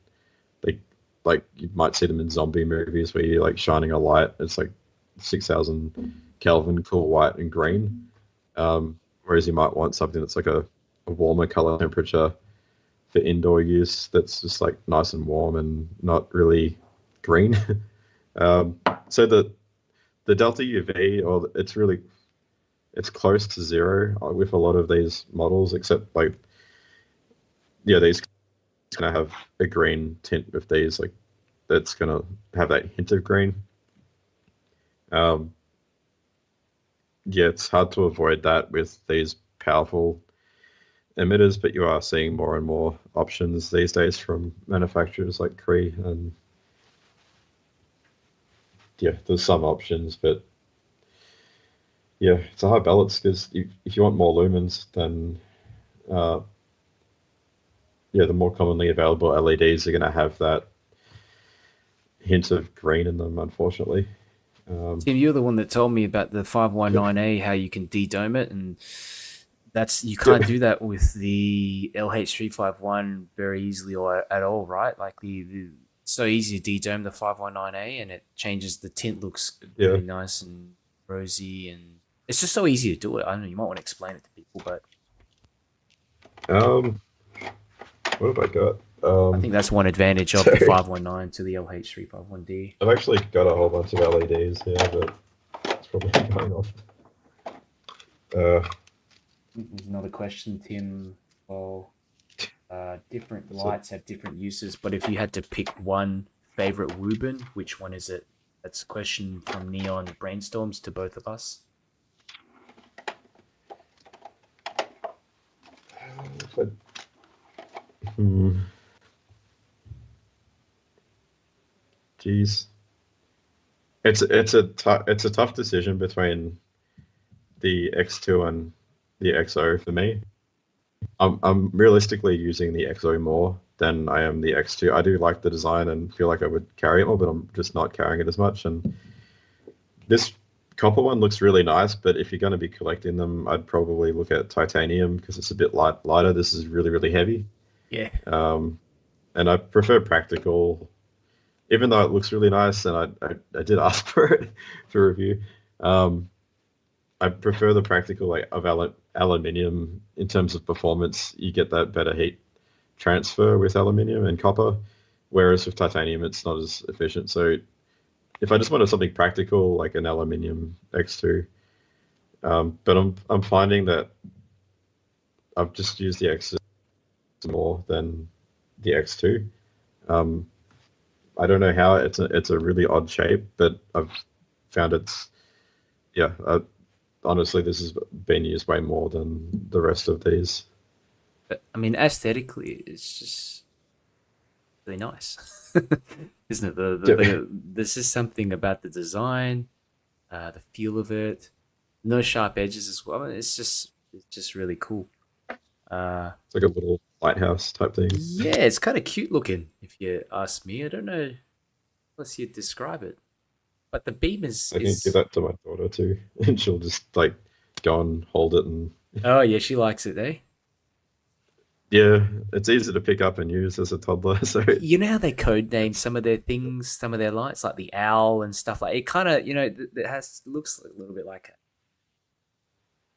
Speaker 2: they like you might see them in zombie movies where you're like shining a light. It's like 6,000 Kelvin, cool white and green. Whereas you might want something that's like a warmer color temperature for indoor use. That's just like nice and warm and not really green. um, so the delta UV, or it's close to zero with a lot of these models, except like yeah, these gonna have a green tint with these, like that's gonna have that hint of green. Um, yeah, it's hard to avoid that with these powerful emitters, but you are seeing more and more options these days from manufacturers like Cree, and yeah, there's some options, but yeah, it's a hard balance because if you want more lumens, then uh, yeah, the more commonly available LEDs are going to have that hint of green in them, unfortunately. Um,
Speaker 1: Tim, you're the one that told me about the 519A, how you can de-dome it, and that's you
Speaker 2: yeah,
Speaker 1: can't do that with the LH351 very easily or at all, right? Like the it's so easy to de-dome the 519A, and it changes the tint, looks
Speaker 2: yeah.
Speaker 1: really nice and rosy, and it's just so easy to do it. I don't know, you might want to explain it to people, but
Speaker 2: Um, what have I got?
Speaker 1: I think that's one advantage of the
Speaker 2: Sorry,
Speaker 1: 519 to the LH351D.
Speaker 2: I've actually got a whole bunch of LEDs here, but it's probably going off. Uh,
Speaker 1: There's another question, Tim. Well, different
Speaker 2: so,
Speaker 1: lights have different uses, but if you had to pick one favorite WUBEN, which one is it? That's a question from Neon Brainstorms to both of us.
Speaker 2: if I, hmm, geez, it's a tough decision between the X2 and the XO for me. I'm realistically using the XO more than I am the X2. I do like the design and feel like I would carry it more, but I'm just not carrying it as much. And this copper one looks really nice, but if you're going to be collecting them, I'd probably look at titanium because it's a bit lighter. This is really, really heavy.
Speaker 1: Yeah.
Speaker 2: Um, and I prefer practical, even though it looks really nice, and I did ask for it for review. Um, I prefer the practical like of aluminium in terms of performance. You get that better heat transfer with aluminium and copper, whereas with titanium it's not as efficient. So if I just wanted something practical like an aluminium X2, but I'm finding that I've just used the X more than the X2. Um, I don't know how it's a really odd shape, but I've found it's yeah. honestly, this has been used way more than the rest of these.
Speaker 1: But I mean, aesthetically, it's just really nice, isn't it?
Speaker 2: Yep.
Speaker 1: There's just something about the design, the feel of it. No sharp edges as well. It's just really cool. Uh,
Speaker 2: It's like a little lighthouse type thing.
Speaker 1: yeah, it's kind of cute looking. If you ask me, I don't know unless you describe it, but the beam
Speaker 2: I can give
Speaker 1: is.
Speaker 2: that to my daughter too, and she'll just like go and hold it. And
Speaker 1: Oh yeah, she likes it, eh?
Speaker 2: yeah, it's easy to pick up and use as a toddler. So
Speaker 1: You know how they code name
Speaker 2: it's
Speaker 1: some of their things, some of their lights, like the owl and stuff like it. Kind of, it has looks a little bit like it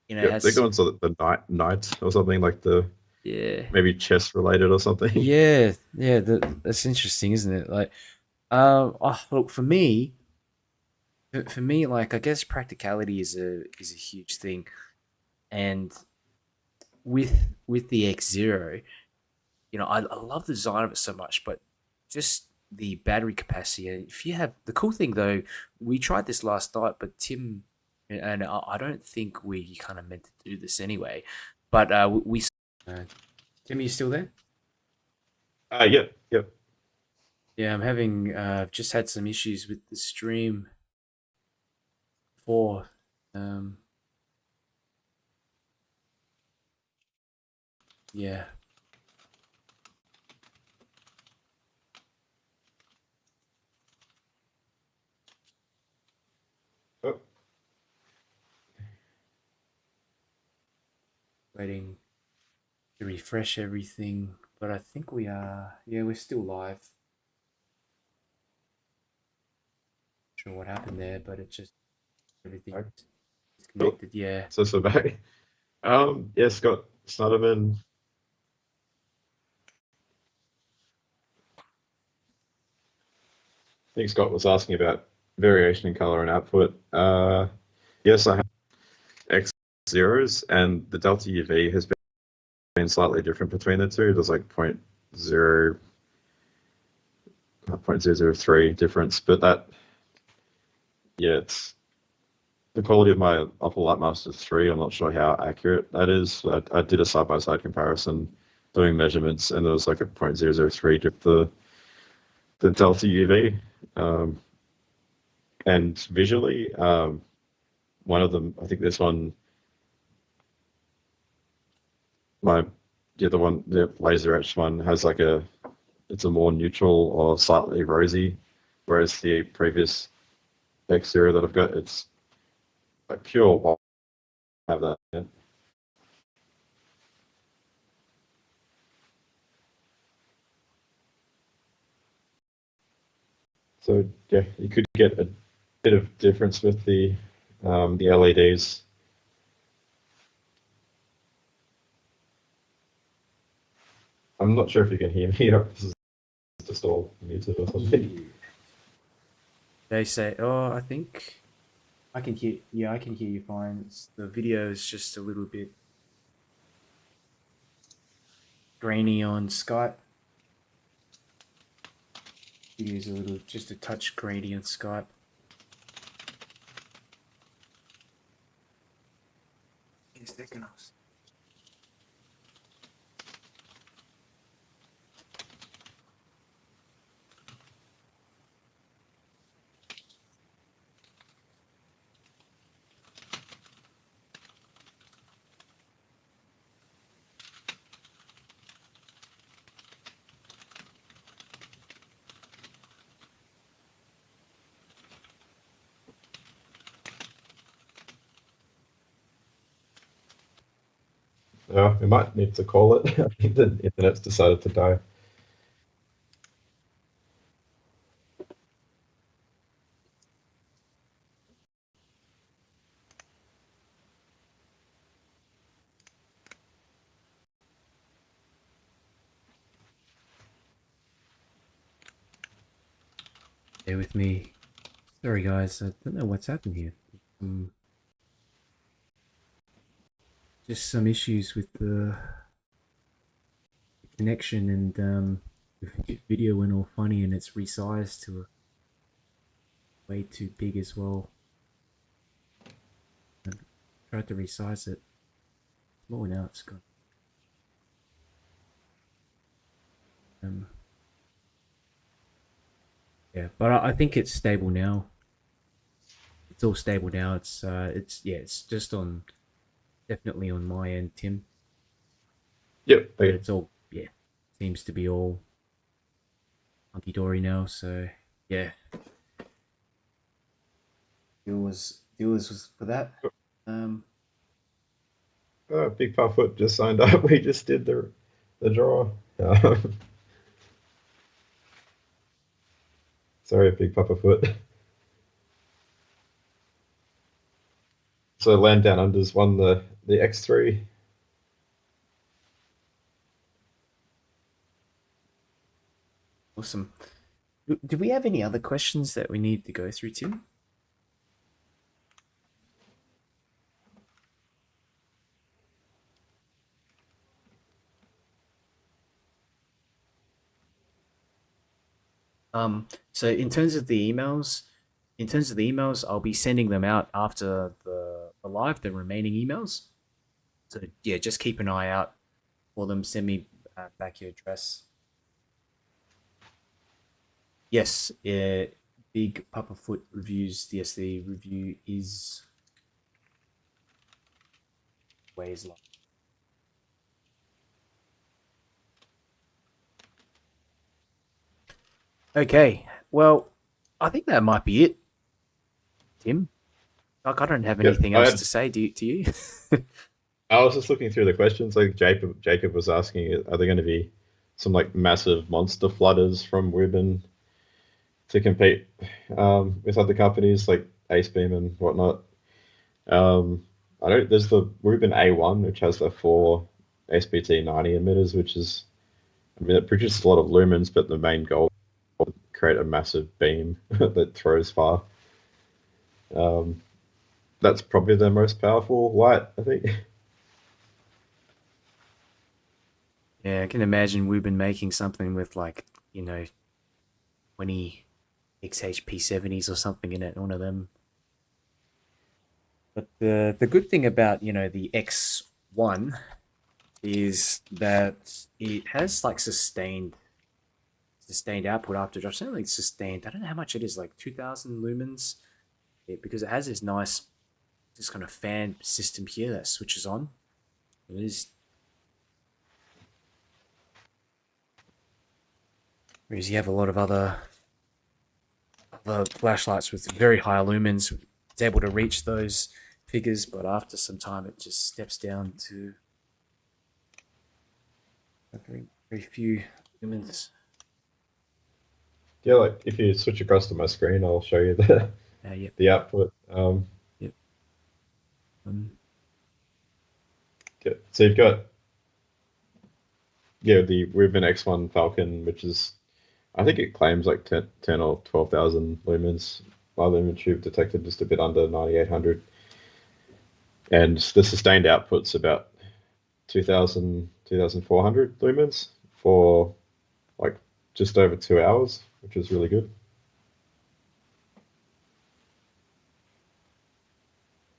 Speaker 2: yeah, they're
Speaker 1: has
Speaker 2: going to the night or something like the
Speaker 1: yeah,
Speaker 2: maybe chess related or something.
Speaker 1: yeah. That's interesting, isn't it? Like, look for me, like I guess practicality is a huge thing, and with the X Zero, I love the design of it so much, but just the battery capacity. If you have the cool thing though, we tried this last night, but Tim and I don't think we kind of meant to do this anyway. But Tim, are you still there?
Speaker 2: Yeah, yeah.
Speaker 1: Yeah, I'm having I've just had some issues with the stream for um yeah.
Speaker 2: Oh,
Speaker 1: Waiting to refresh everything, but I think we're still live. Not sure what happened there, but it just everything
Speaker 2: okay,
Speaker 1: is
Speaker 2: cool.
Speaker 1: connected. Yeah.
Speaker 2: So back. Yeah, Scott Snyderman. I think Scott was asking about variation in color and output. Yes, I have X zeros, and the delta UV has been slightly different between the two. There's like 0.003 difference, but that, yeah, it's the quality of my Oppo Lightmaster 3. I'm not sure how accurate that is. I did a side by side comparison doing measurements, and there was like a 0.003 dip the delta UV. Um, and visually, one of them, I think this one, my the other one, the laser etched one, has like it's a more neutral or slightly rosy, whereas the previous X Zero that I've got, it's like pure white. Have that. Yeah. So yeah, you could get a bit of difference with the LEDs. I'm not sure if you can hear me or if this is just all muted or something.
Speaker 1: Yeah. They say, oh, I think I can hear. Yeah, I can hear you fine. The video is just a little bit grainy on Skype. Video is a little, just a touch grainy on Skype. Yes, they can ask.
Speaker 2: Yeah, we might need to call it. I think the internet's decided to die.
Speaker 1: Stay with me. Sorry, guys. I don't know what's happened here. Um, just some issues with the connection, and the video went all funny, and it's resized to a way too big as well. tried to resize it. Oh, now it's gone. Um, yeah, but I think it's stable now. It's all stable now. It's yeah, it's just on definitely on my end, Tim.
Speaker 2: Yep.
Speaker 1: But
Speaker 2: Okay.
Speaker 1: it's all yeah, seems to be all hunky dory now. So yeah, deal was was for that. Um,
Speaker 2: Big Puffoot just signed up. We just did the draw. Um, sorry, Big Puffoot. So Land Down Under's won the X3.
Speaker 1: awesome. Do we have any other questions that we need to go through, Tim? So in terms of the emails, I'll be sending them out after the live, the remaining emails. So yeah, just keep an eye out for them. Send me back your address. Yes, Big Papa Foot reviews. Yes, the review is ways long. Okay, well, I think that might be it, Tim. Like, I don't have
Speaker 2: Yeah,
Speaker 1: anything else to say. Do you?
Speaker 2: I was just looking through the questions. Like Jacob was asking, are there going to be some like massive monster flooders from WUBEN to compete with other companies like Acebeam and whatnot? Um, I don't. There's the WUBEN A1, which has the four SBT 90 emitters, which is, I mean, it produces a lot of lumens, but the main goal is to create a massive beam that throws far. Um, that's probably the most powerful light, I think.
Speaker 1: Yeah, I can imagine we've been making something with like 20 XHP 70s or something in it. One of them. But the good thing about the X1 is that it has like sustained output after drop. Something like sustained. I don't know how much it is, like 2,000 lumens. Because it has this nice, this kind of fan system here that switches on. It is, whereas you have a lot of other flashlights with very high lumens. It's able to reach those figures, but after some time, it just steps down to a very few lumens.
Speaker 2: Yeah, like if you switch across to my screen, I'll show you the
Speaker 1: Yep,
Speaker 2: the output.
Speaker 1: yep. Um,
Speaker 2: Yeah, so you've got the Ruben X1 Falcon, which is, I think it claims like 10 or 12,000 lumens. My lumen tube detected just a bit under 9,800, and the sustained output's about 2,000 2,400 lumens for like just over 2 hours, which is really good.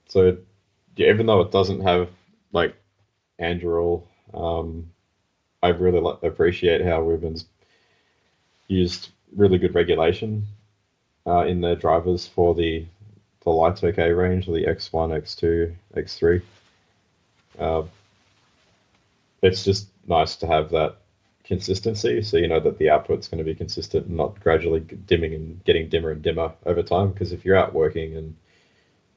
Speaker 2: So yeah, even though it doesn't have like Anduril, I really appreciate how Ruben's used really good regulation in their drivers for the light OK range, the X1, X2, X3. Uh, it's just nice to have that consistency, so you know that the output's going to be consistent and not gradually dimming and getting dimmer and dimmer over time. Because if you're out working and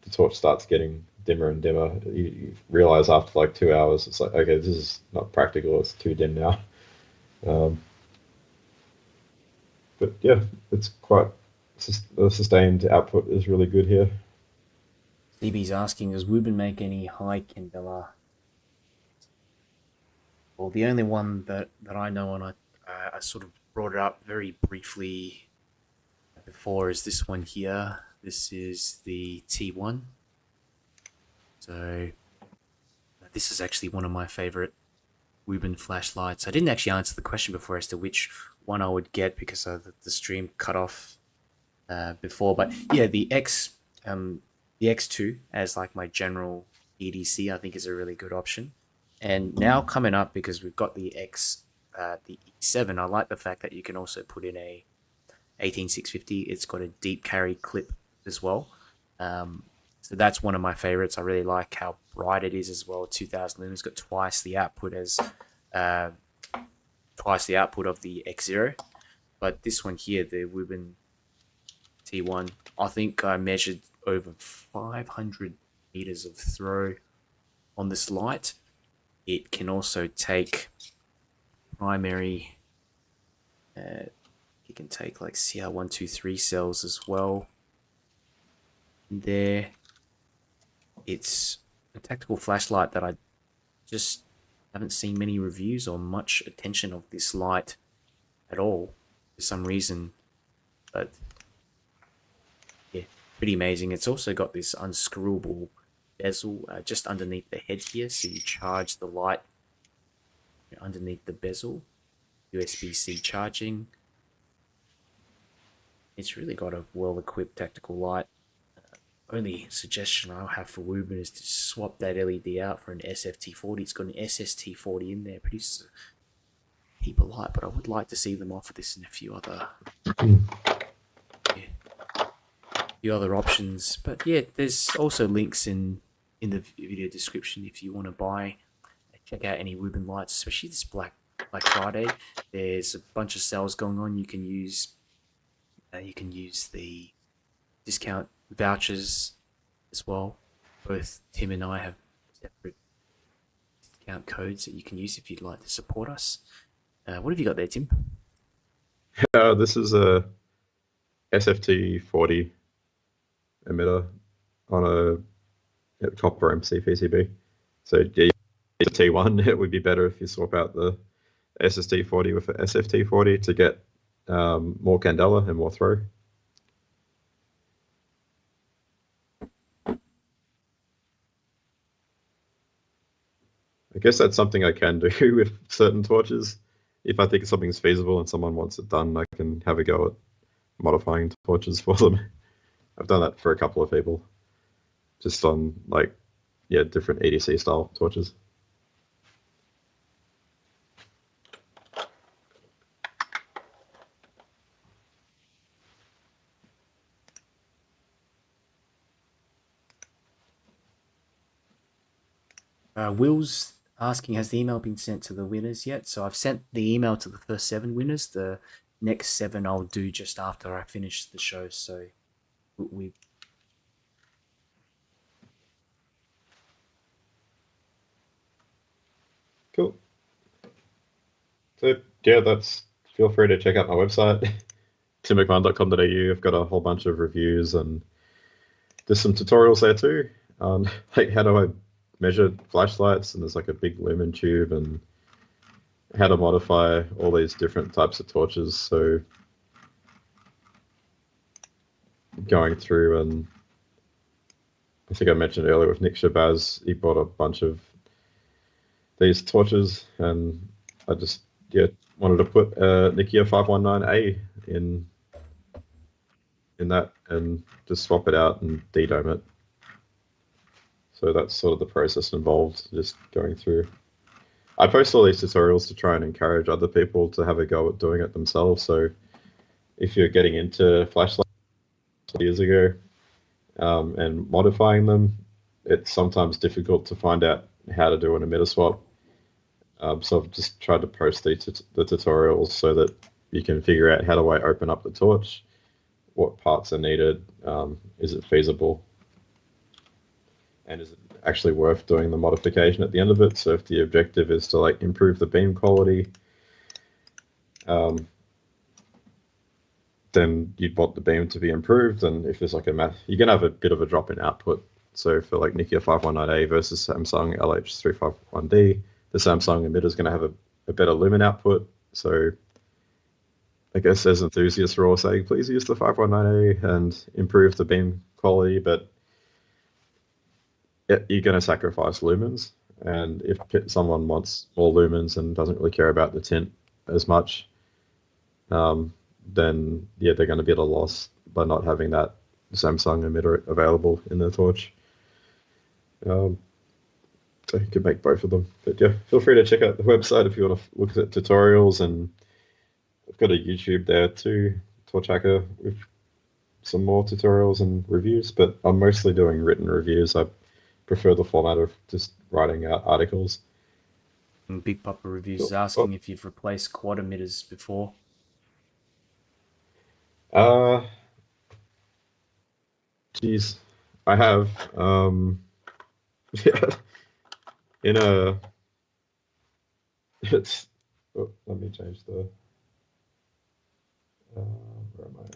Speaker 2: the torch starts getting dimmer and dimmer, you realize after like 2 hours, it's like, okay, this is not practical. It's too dim now. Um, but yeah, it's quite the sustained output is really good here.
Speaker 1: CB's asking, does WUBEN make any high candela? Well, the only one that I know, and I sort of brought it up very briefly before, is this one here. This is the T1. So this is actually one of my favorite WUBEN flashlights. I didn't actually answer the question before as to which one I would get because the stream cut off before. But yeah, the X2 as like my general. EDC, I think is a really good option. And now coming up, because we've got the E7, I like the fact that you can also put in a 18650. It's got a deep carry clip as well. Um, so that's one of my favorites. I really like how bright it is as well. 2000 lumens, got uh, twice the output of the X0. But this one here, the WUBEN T1, I think I measured over 500 meters of throw on this light. It can also take primary. It can take like CR123 cells as well. There, it's a tactical flashlight that I just haven't seen many reviews or much attention of this light at all for some reason. But yeah, pretty amazing. It's also got this unscrewable bezel just underneath the head here, so you charge the light underneath the bezel. USB-C charging. It's really got a well-equipped tactical light. Only suggestion I'll have for WUBEN is to swap that LED out for an SFT40. It's got an SST40 in there, produces a heap of light, but I would like to see them offer this in a few other options. But yeah, there's also links in the video description if you want to buy, check out any WUBEN lights, especially this Black Friday. There's a bunch of sales going on. You can use the discount vouchers as well. Both Tim and I have separate discount codes that you can use if you'd like to support us. What have you got there, Tim?
Speaker 2: This is a SFT40 emitter on a copper MC PCB. So yeah, a T1. It would be better if you swap out the SST40 with the SFT40 to get more candela and more throw. I guess that's something I can do with certain torches. If I think something's feasible and someone wants it done, I can have a go at modifying torches for them. I've done that for a couple of people, just on different EDC style torches.
Speaker 1: Will's asking, has the email been sent to the winners yet? So I've sent the email to the first 7 winners. The next 7 I'll do just after I finish the show. So we
Speaker 2: Cool. So yeah, feel free to check out my website, timmcmahon.com.au. I've got a whole bunch of reviews and there's some tutorials there too. Like how do I measure flashlights, and there's like a big lumen tube, and how to modify all these different types of torches. So going through, and I think I mentioned earlier with Nick Shabazz, he bought a bunch of these torches, and I just wanted to put Nikia 519A in that and just swap it out and de-dome it. So that's sort of the process involved, just going through. I post all these tutorials to try and encourage other people to have a go at doing it themselves. So if you're getting into flashlights years ago and modifying them, it's sometimes difficult to find out how to do an emitter swap. So I've just tried to post the tutorials so that you can figure out, how do I open up the torch? What parts are needed? Is it feasible? And is it actually worth doing the modification at the end of it? So if the objective is to improve the beam quality, then you'd want the beam to be improved. And if there's you're gonna have a bit of a drop in output. So for Nikia 519A versus Samsung LH351D, the Samsung emitter is going to have a better lumen output. So I guess as enthusiasts are all saying, please use the 519A and improve the beam quality, but you're going to sacrifice lumens. And if someone wants more lumens and doesn't really care about the tint as much, then they're going to be at a loss by not having that Samsung emitter available in the torch. So you could make both of them. But yeah, feel free to check out the website if you want to look at tutorials, and I've got a YouTube there too, Torchaka, with some more tutorials and reviews. But I'm mostly doing written reviews. I prefer the format of just writing out articles.
Speaker 1: And Big Papa Reviews is
Speaker 2: Cool. Oh,
Speaker 1: asking if you've replaced quad emitters before.
Speaker 2: uh, geez, I have. Yeah, in a, it's. Oh, let me change the. Where am I?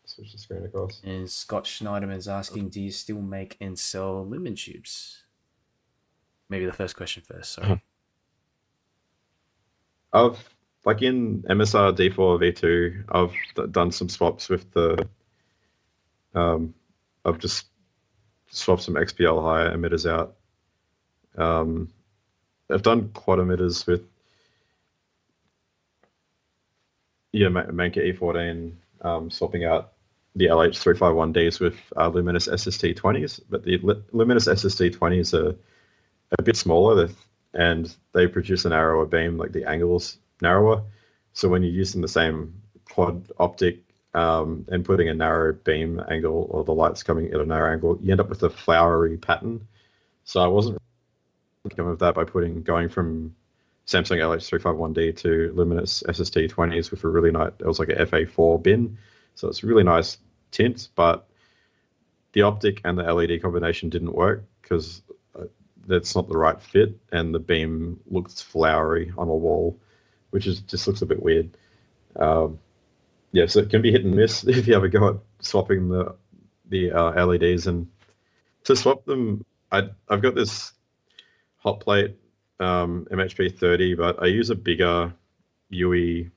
Speaker 2: Switch the screen across.
Speaker 1: And Scott Schneiderman is asking, do you still make and sell lumen tubes? Maybe the first question first, sorry.
Speaker 2: I've like in MSR D4 V2, I've done some swaps with the. Um, I've just swapped some XPL high emitters out. Um, I've done quad emitters with Manka E14, swapping out the LH351Ds with Luminous SST20s, but the Luminous SST20s are a bit smaller, and they produce a narrower beam, like the angle's narrower. So when you're using the same quad optic, and putting a narrow beam angle, or the light's coming at a narrow angle, you end up with a flowery pattern. So I wasn't thinking of that by going from Samsung LH351D to Luminous SST20s with a really nice, it was like a FA4 bin. So it's really nice tint, but the optic and the LED combination didn't work because that's not the right fit, and the beam looks flowery on a wall, which is just looks a bit weird. Um, yeah, so it can be hit and miss if you ever go at swapping the LEDs. And to swap them, I've got this hot plate MHP30, but I use a bigger UE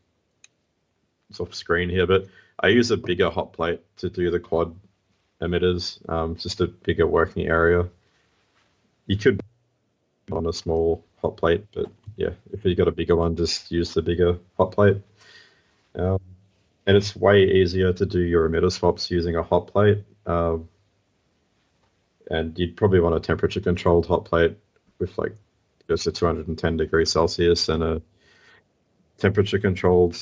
Speaker 2: soft screen here, but I use a bigger hot plate to do the quad emitters, just a bigger working area. You could on a small hot plate, but yeah, if you got a bigger one, just use the bigger hot plate. Um, and it's way easier to do your emitter swaps using a hot plate. And you'd probably want a temperature controlled hot plate with like just a 210 degrees Celsius and a temperature controlled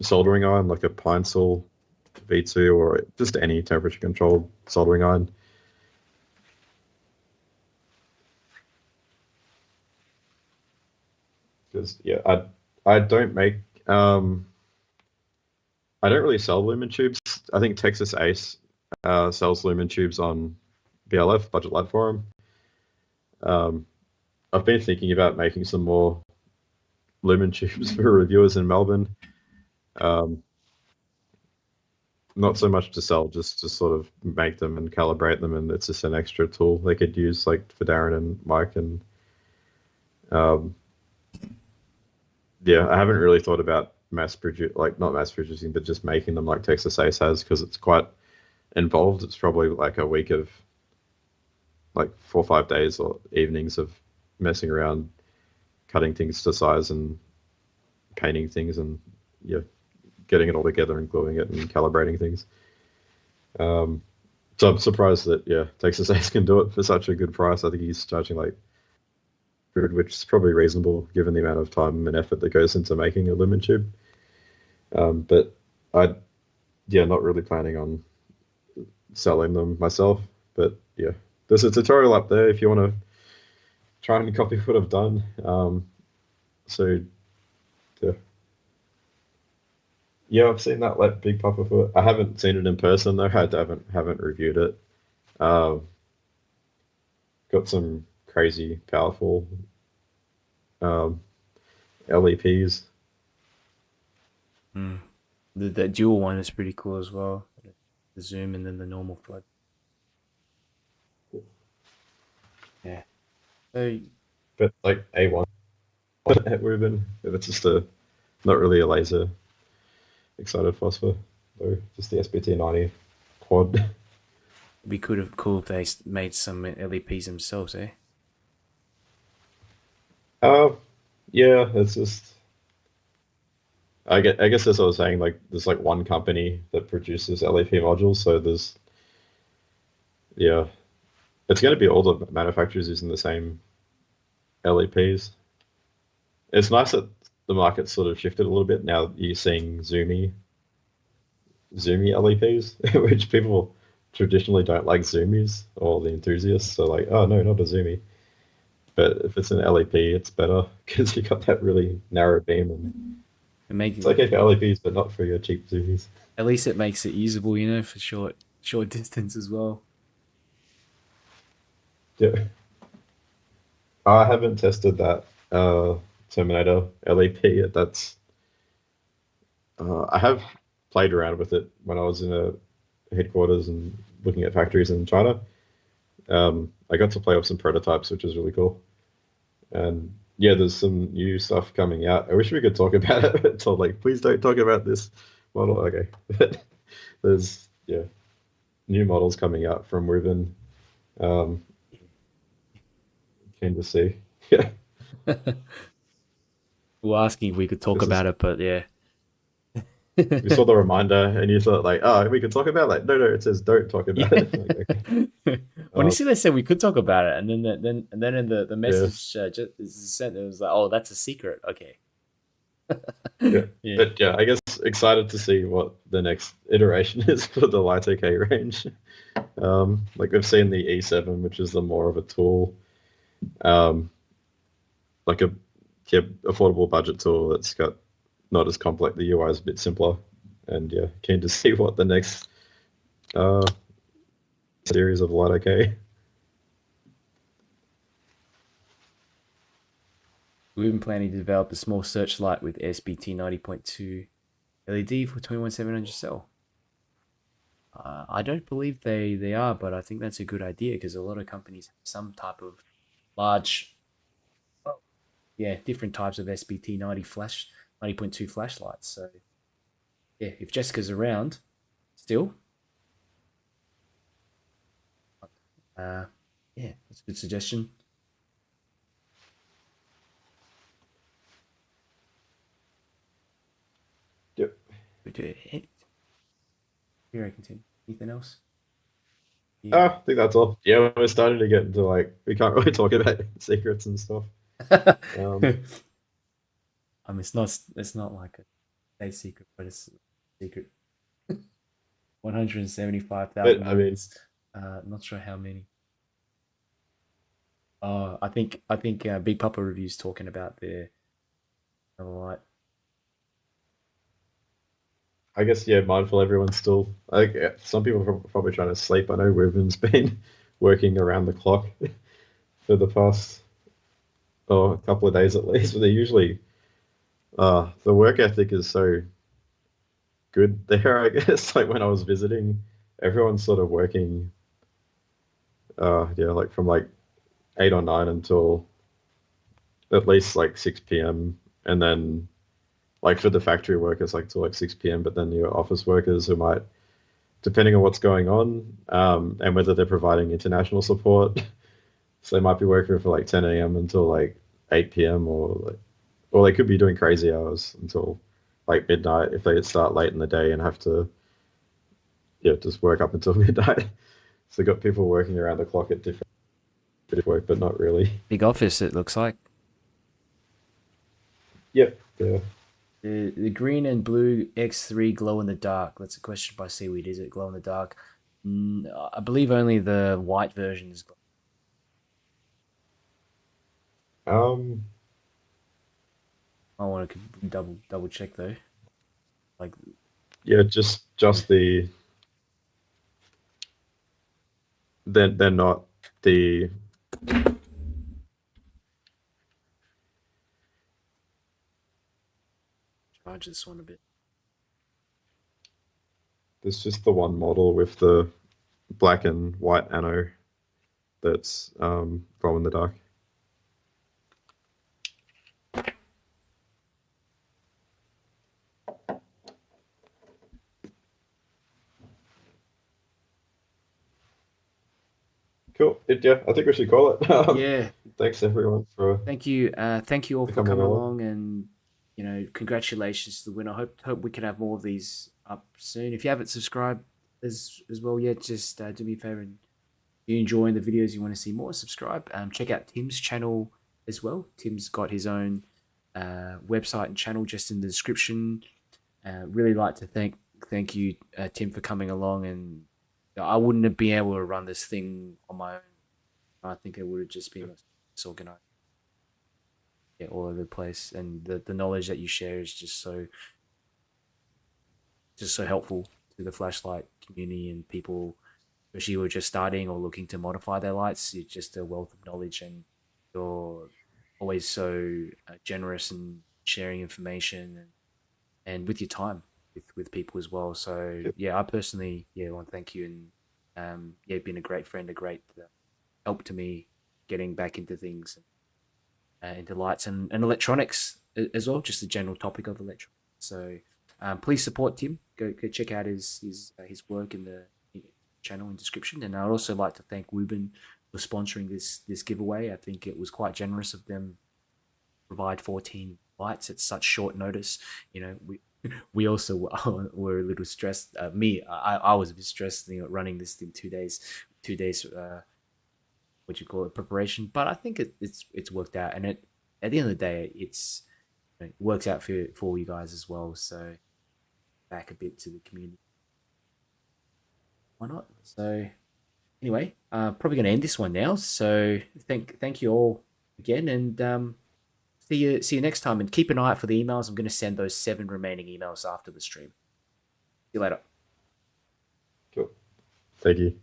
Speaker 2: soldering iron, like a Pine Sol V2, or just any temperature controlled soldering iron. Because yeah, I don't make I don't really sell lumen tubes. I think Texas Ace sells lumen tubes on BLF Budget Light Forum. Um, I've been thinking about making some more lumen tubes for reviewers in Melbourne. Um, not so much to sell, just to sort of make them and calibrate them, and it's just an extra tool they could use, like for Darren and Mike. And um, yeah, I haven't really thought about like not mass producing, but just making them like Texas Ace has, because it's quite involved. It's probably like a week of like 4 or 5 days or evenings of messing around, cutting things to size and painting things, and yeah, getting it all together and gluing it and calibrating things. Um, so I'm surprised that yeah, Texas Ace can do it for such a good price. I think he's charging like 100, which is probably reasonable given the amount of time and effort that goes into making a lumen tube. But I, yeah, not really planning on selling them myself. But yeah, there's a tutorial up there if you want to try and copy what I've done. So yeah, yeah, I've seen that like Big Papa foot. I haven't seen it in person though. I haven't reviewed it. Um, got some crazy powerful um, LEPs.
Speaker 1: Mm. The dual one is pretty cool as well. The zoom and then the normal flood. Yeah. So
Speaker 2: But like A1 at WUBEN, it's just a not really a laser excited phosphor though, just the SBT90 quad.
Speaker 1: it'd be cool if they made some LEPs themselves, eh?
Speaker 2: uh, yeah, it's just I guess as I was saying, like there's like one company that produces LEP modules, so there's yeah. it's going to be all the manufacturers using the same LEPs. It's nice that the market sort of shifted a little bit. Now you're seeing zoomy LEPs, which people traditionally don't like zoomies or the enthusiasts. So like, oh no, not a zoomie. But if it's an LEP, it's better because you got that really narrow beam, and
Speaker 1: And make
Speaker 2: it's okay for LEPs, but not for your cheap zoomies.
Speaker 1: at least it makes it usable, you know, for short distance as well.
Speaker 2: Yeah, I haven't tested that Terminator LEP yet. That's I have played around with it when I was in a headquarters and looking at factories in China. I got to play with some prototypes, which is really cool. And yeah, there's some new stuff coming out. I wish we could talk about it. It's all like, please don't talk about this model. Okay. There's yeah, new models coming out from WUBEN. Um, keen to see. Yeah,
Speaker 1: We were asking if we could talk
Speaker 2: this is.
Speaker 1: about it, but yeah.
Speaker 2: We saw the reminder, and you thought like, oh, we could talk about it. Like, no, no, it says don't talk about
Speaker 1: Yeah.
Speaker 2: it. Like, okay. Um,
Speaker 1: Honestly, they said we could talk about it, and then in the
Speaker 2: yeah,
Speaker 1: message just sent, it was like, "Oh, that's a secret." Okay.
Speaker 2: yeah,
Speaker 1: Yeah.
Speaker 2: but yeah, I guess excited to see what the next iteration is for the Light OK range. Like we've seen the E7, which is the more of a tool, um, like a yeah, affordable budget tool that's got not as complex. The UI is a bit simpler, and yeah, keen to see what the next uh, series of Light OK.
Speaker 1: We've been planning to develop a small searchlight with SBT 90.2 LED for 21700 cell. I don't believe they are, but I think that's a good idea because a lot of companies have some type of large, well, yeah, different types of SBT 90.2 flashlights. So yeah, if Jessica's around still, uh, yeah, that's a good suggestion.
Speaker 2: Yep.
Speaker 1: We do it. Here I continue. Anything else? Yeah.
Speaker 2: I think that's all. Yeah, we're starting to get into like we can't really talk about secrets and stuff. Um,
Speaker 1: I mean, it's not like a state secret, but it's a secret.
Speaker 2: but
Speaker 1: 175,000
Speaker 2: I mean,
Speaker 1: lumens. Not sure how many. I think Big Papa reviews talking about their light.
Speaker 2: I guess yeah, mindful. Everyone's still like some people are probably trying to sleep. I know Ruben's been working around the clock for the past a couple of days at least. But they usually the work ethic is so good there. I guess like when I was visiting, everyone's sort of working yeah like from like 8 or 9 until at least like 6 p.m. and then like for the factory workers like till like 6 p.m. But then your office workers who might depending on what's going on and whether they're providing international support. So they might be working for like 10 a.m. until like 8 p.m. or they could be doing crazy hours until like midnight if they start late in the day and have to yeah just work up until midnight. So they got people working around the clock at different work, but not really.
Speaker 1: Big office, it looks like.
Speaker 2: Yep. Yeah.
Speaker 1: The green and blue X3 glow in the dark. That's a question by Seaweed. Is it glow in the dark? I believe only the white version is glow.
Speaker 2: Um.
Speaker 1: I want to double check though. Like,
Speaker 2: Yeah. Just the they're not the
Speaker 1: charge this one a bit.
Speaker 2: there's just the one model with the black and white anode that's glow in the dark. Cool. Yeah, I think we should call it.
Speaker 1: Yeah,
Speaker 2: Thanks everyone
Speaker 1: thank you. Thank you all
Speaker 2: for
Speaker 1: for
Speaker 2: coming
Speaker 1: coming
Speaker 2: along.
Speaker 1: along, and congratulations to the winner. Hope we can have more of these up soon. If you haven't subscribed as well yet, just do me a favor and you're enjoying the videos, you want to see more, subscribe. Check out Tim's channel as well. Tim's got his own website and channel just in the description. Really like to thank you, Tim, for coming along. And I wouldn't have been able to run this thing on my own. I think it would have just been disorganized, yeah, all over the place. And the knowledge that you share is just so helpful to the flashlight community and people, especially who are just starting or looking to modify their lights. It's just a wealth of knowledge, and you're always so generous in sharing information and with your time with people as well. So
Speaker 2: Yep.
Speaker 1: yeah, I personally want to thank you, and yeah, been a great friend, a great help to me getting back into things, into lights and electronics as well, just the general topic of electronics. So please support Tim. Go check out his work in the channel and description. And I'd also like to thank WUBEN for sponsoring this giveaway. I think it was quite generous of them to provide 14 lights at such short notice. We also were a little stressed. I was a bit stressed, running this in 2 days, 2 days. What you call it, preparation. But I think it's worked out, and it at the end of the day, it works out for you guys as well. So back a bit to the community, why not? So anyway, probably going to end this one now. So thank you all again, and see you next time. And keep an eye out for the emails. I'm going to send those 7 remaining emails after the stream. See you later.
Speaker 2: Cool. Thank you.